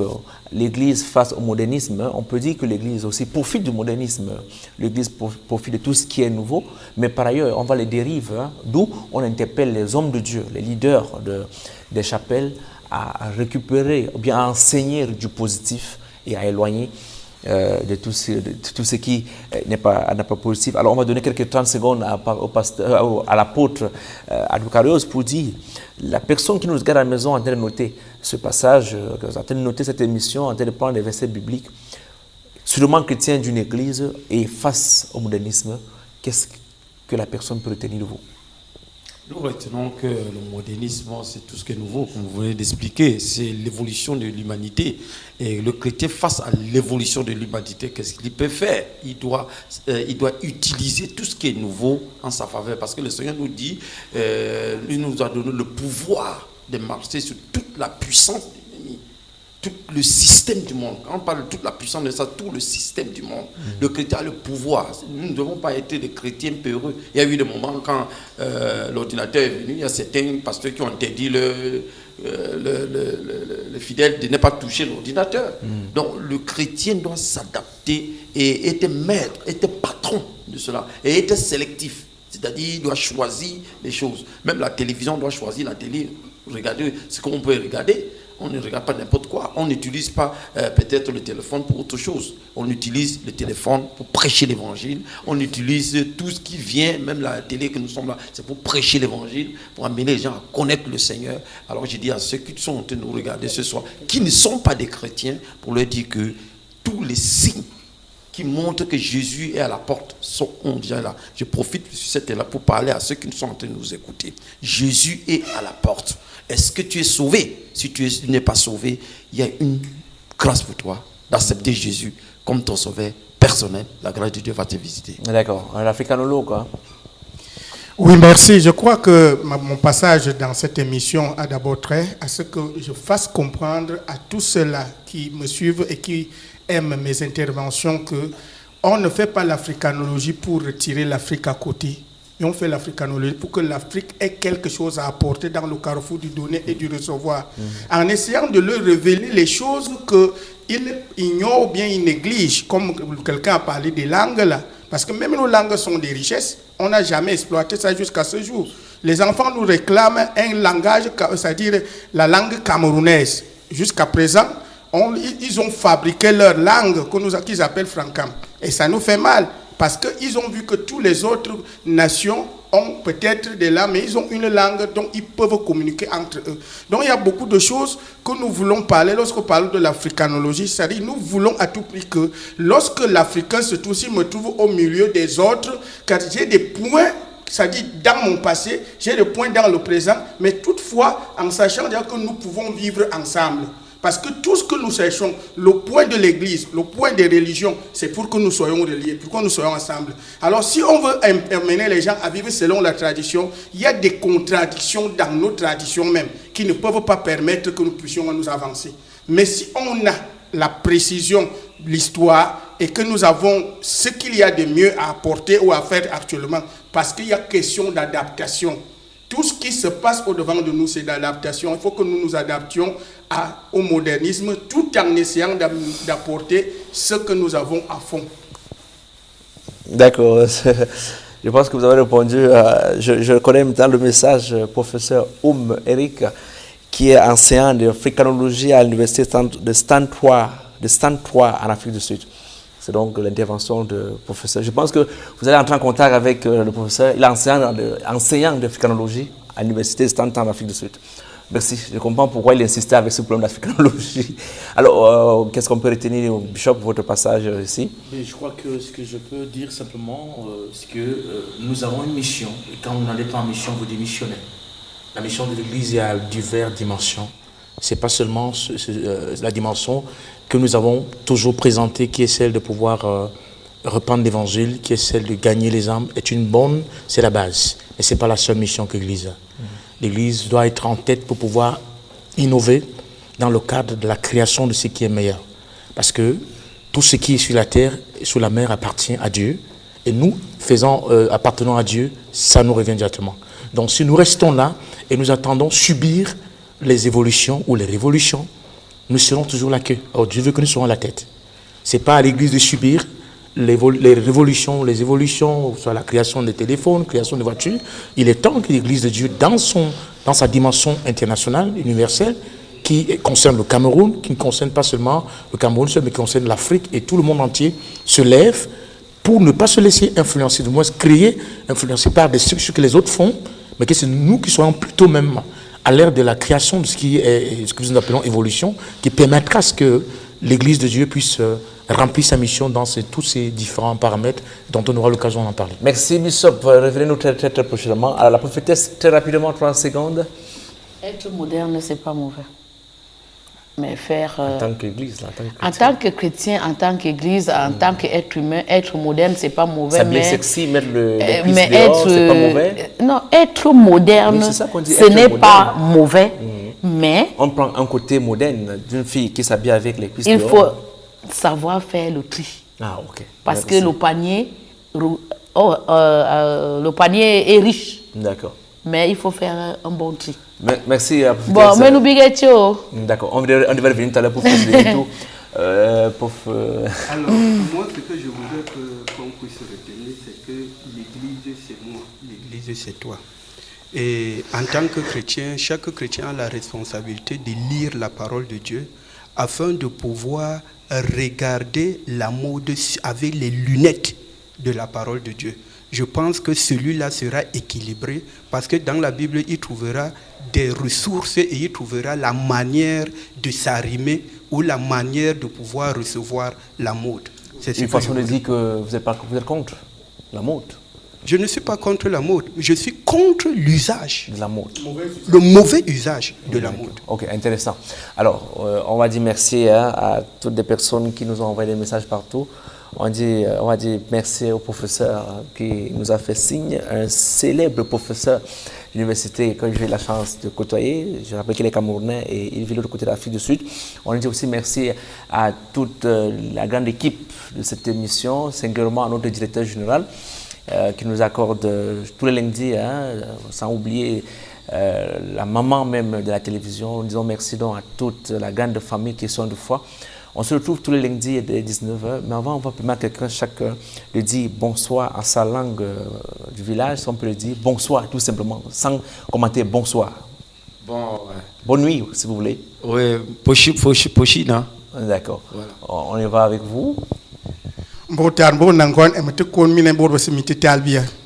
l'Église face au modernisme, on peut dire que l'Église aussi profite du modernisme. L'Église profite de tout ce qui est nouveau, mais par ailleurs, on va les dérives, d'où on interpelle les hommes de Dieu, les leaders des chapelles, à récupérer ou bien à enseigner du positif et à éloigner de tout ce qui n'est pas positif. Alors on va donner quelques 30 secondes à l'apôtre Adoucarios pour dire, la personne qui nous regarde à la maison en train de noter ce passage, en train de noter cette émission, en train de prendre les versets bibliques, sûrement chrétien d'une église et face au modernisme, qu'est-ce que la personne peut retenir de vous? Nous retenons que le modernisme, c'est tout ce qui est nouveau, comme vous venez d'expliquer, c'est l'évolution de l'humanité. Et le chrétien, face à l'évolution de l'humanité, qu'est-ce qu'il peut faire? Il doit utiliser tout ce qui est nouveau en sa faveur. Parce que le Seigneur nous dit, il nous a donné le pouvoir de marcher sur toute la puissance de l'ennemi, tout le système du monde. Quand on parle de toute la puissance de ça, tout le système du monde. Le chrétien a le pouvoir. Nous ne devons pas être des chrétiens peureux. Il y a eu des moments quand l'ordinateur est venu, il y a certains pasteurs qui ont interdit le fidèle de ne pas toucher l'ordinateur. Donc le chrétien doit s'adapter et être maître, être patron de cela, et être sélectif. C'est-à-dire il doit choisir les choses. Même la télévision doit choisir la télé. Regarder ce qu'on peut regarder. On ne regarde pas n'importe quoi. On n'utilise pas peut-être le téléphone pour autre chose. On utilise le téléphone pour prêcher l'évangile. On utilise tout ce qui vient, même la télé que nous sommes là, c'est pour prêcher l'évangile, pour amener les gens à connaître le Seigneur. Alors je dis à ceux qui sont en train de nous regarder ce soir, qui ne sont pas des chrétiens, pour leur dire que tous les signes qui montrent que Jésus est à la porte sont déjà là. Je profite de cette là pour parler à ceux qui sont en train de nous écouter. Jésus est à la porte. Est-ce que tu es sauvé? Si tu n'es pas sauvé, il y a une grâce pour toi d'accepter Jésus comme ton sauveur personnel. La grâce de Dieu va te visiter. D'accord. L'africanologue, hein? Oui, merci. Je crois que mon passage dans cette émission a d'abord trait à ce que je fasse comprendre à tous ceux-là qui me suivent et qui aiment mes interventions que on ne fait pas l'africanologie pour retirer l'Afrique à côté. Et on fait l'africanologie pour que l'Afrique ait quelque chose à apporter dans le carrefour du donner et du recevoir. En essayant de leur révéler les choses qu'ils ignorent ou bien ils négligent, comme quelqu'un a parlé des langues là. Parce que même nos langues sont des richesses, on n'a jamais exploité ça jusqu'à ce jour. Les enfants nous réclament un langage, c'est-à-dire la langue camerounaise. Jusqu'à présent, ils ont fabriqué leur langue qu'ils appellent Francam. Et ça nous fait mal. Parce qu'ils ont vu que toutes les autres nations ont peut-être des langues, mais ils ont une langue dont ils peuvent communiquer entre eux. Donc il y a beaucoup de choses que nous voulons parler lorsqu'on parle de l'africanologie. C'est-à-dire nous voulons à tout prix que lorsque l'Africain se trouve, s'il me trouve au milieu des autres, car j'ai des points, c'est-à-dire dans mon passé, j'ai des points dans le présent, mais toutefois en sachant dire que nous pouvons vivre ensemble. Parce que tout ce que nous cherchons, le point de l'Église, le point des religions, c'est pour que nous soyons reliés, pour que nous soyons ensemble. Alors si on veut amener les gens à vivre selon la tradition, il y a des contradictions dans nos traditions même, qui ne peuvent pas permettre que nous puissions nous avancer. Mais si on a la précision l'histoire et que nous avons ce qu'il y a de mieux à apporter ou à faire actuellement, parce qu'il y a question d'adaptation. Tout ce qui se passe au-devant de nous, c'est d'adaptation. Il faut que nous nous adaptions au modernisme tout en essayant d'apporter ce que nous avons à fond. D'accord. Je pense que vous avez répondu. Je connais maintenant le message, professeur Eric, qui est enseignant de africanologie à l'université de Stand 3 en Afrique du Sud. C'est donc l'intervention du professeur. Je pense que vous allez entrer en contact avec le professeur. Il est enseignant d'africanologie à l'université de Stand en Afrique du Sud. Merci. Je comprends pourquoi il insistait avec ce problème d'africanologie. Alors, qu'est-ce qu'on peut retenir, Bishop, votre passage ici? Je crois que ce que je peux dire simplement, c'est que nous avons une mission. Et quand vous n'allez pas en mission, vous démissionnez. La mission de l'Église, il y a diverses dimensions. Ce n'est pas seulement la dimension que nous avons toujours présentée, qui est celle de pouvoir répandre l'Évangile, qui est celle de gagner les âmes, est une bonne, c'est la base. Mais ce n'est pas la seule mission que l'Église a. L'Église doit être en tête pour pouvoir innover dans le cadre de la création de ce qui est meilleur. Parce que tout ce qui est sur la terre et sur la mer appartient à Dieu. Et nous, appartenant à Dieu, ça nous revient directement. Donc si nous restons là et nous attendons subir les évolutions ou les révolutions, nous serons toujours la queue. Or Dieu veut que nous soyons la tête. Ce n'est pas à l'Église de subir les révolutions, les évolutions, soit la création des téléphones, création des voitures. Il est temps que l'Église de Dieu, dans sa dimension internationale, universelle, qui concerne le Cameroun, qui ne concerne pas seulement le Cameroun seul, mais qui concerne l'Afrique et tout le monde entier, se lève pour ne pas se laisser influencer, du moins influencer par des structures que les autres font, mais que c'est nous qui soyons plutôt même à l'ère de la création de ce que nous appelons évolution, qui permettra à ce que l'Église de Dieu puisse remplir sa mission dans tous ces différents paramètres dont on aura l'occasion d'en parler. Merci, Bishop. Revenez-nous très prochainement. Alors, la prophétesse, très rapidement, 3 secondes. Être moderne, ce n'est pas mauvais. Mais faire... en tant qu'Église, en tant que chrétien, en tant qu'Église, en tant qu'être humain, être moderne, ce n'est pas mauvais. C'est bien sexy, mettre le mais dehors, c'est pas mauvais. Non, être moderne, ce n'est pas mauvais, mais... On prend un côté moderne d'une fille qui s'habille avec les cuisses dehors. Il faut savoir faire le tri. Ah, ok. Parce que le panier est riche. D'accord. Mais il faut faire un bon tri. Merci. Bon, mais nous biguetons. D'accord. On devait revenir tout à l'heure pour faire tout. Alors, moi, ce que je voudrais qu'on puisse retenir, c'est que l'Église, c'est moi. L'Église, c'est toi. Et en tant que chrétien, chaque chrétien a la responsabilité de lire la parole de Dieu afin de pouvoir regarder la mode avec les lunettes de la parole de Dieu. Je pense que celui-là sera équilibré parce que dans la Bible, il trouvera des ressources et il trouvera la manière de s'arrimer ou la manière de pouvoir recevoir la mode. C'est une façon de dire que vous êtes contre la mode. Je ne suis pas contre la mode, je suis contre l'usage de la mode. Le mauvais usage de la mode. Ok, intéressant. Alors, on va dire merci à toutes les personnes qui nous ont envoyé des messages partout. On va dire merci au professeur qui nous a fait signe, un célèbre professeur de l'université que j'ai eu la chance de côtoyer. Je rappelle qu'il est camerounais et il vit de l'autre côté de l'Afrique du Sud. On dit aussi merci à toute la grande équipe de cette émission, singulièrement à notre directeur général qui nous accorde tous les lundis, sans oublier la maman même de la télévision. Nous disons merci donc à toute la grande famille qui sont de foi. On se retrouve tous les lundis dès 19h, mais avant, on va permettre à quelqu'un chacun de dire bonsoir en sa langue du village. On peut le dire bonsoir tout simplement, sans commenter bonsoir. Bon, ouais. Bonne nuit, si vous voulez. Oui, pochi, non? D'accord. Voilà. On y va avec vous.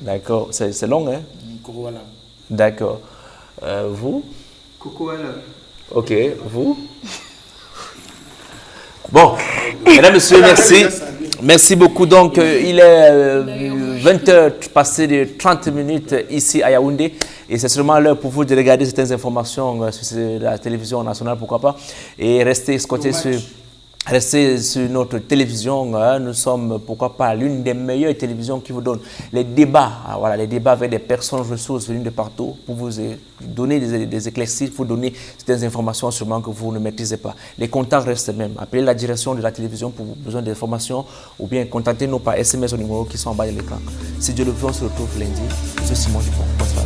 D'accord, c'est long, hein? D'accord. Vous? Ok, vous? Bon, mesdames, messieurs, merci. Merci beaucoup. Donc, il est 20h passé de 30 minutes ici à Yaoundé. Et c'est seulement l'heure pour vous de regarder certaines informations sur la télévision nationale, pourquoi pas. Et rester scotché sur... Restez sur notre télévision, nous sommes, pourquoi pas, l'une des meilleures télévisions qui vous donne les débats, voilà, les débats avec des personnes ressources venues de partout pour vous donner des éclaircissements, pour vous donner des informations sûrement que vous ne maîtrisez pas. Les contacts restent les mêmes. Appelez la direction de la télévision pour besoin d'informations ou bien contactez-nous par SMS au numéro qui sont en bas de l'écran. Si Dieu le veut, on se retrouve lundi. Je suis Simon Dupont. Bonsoir.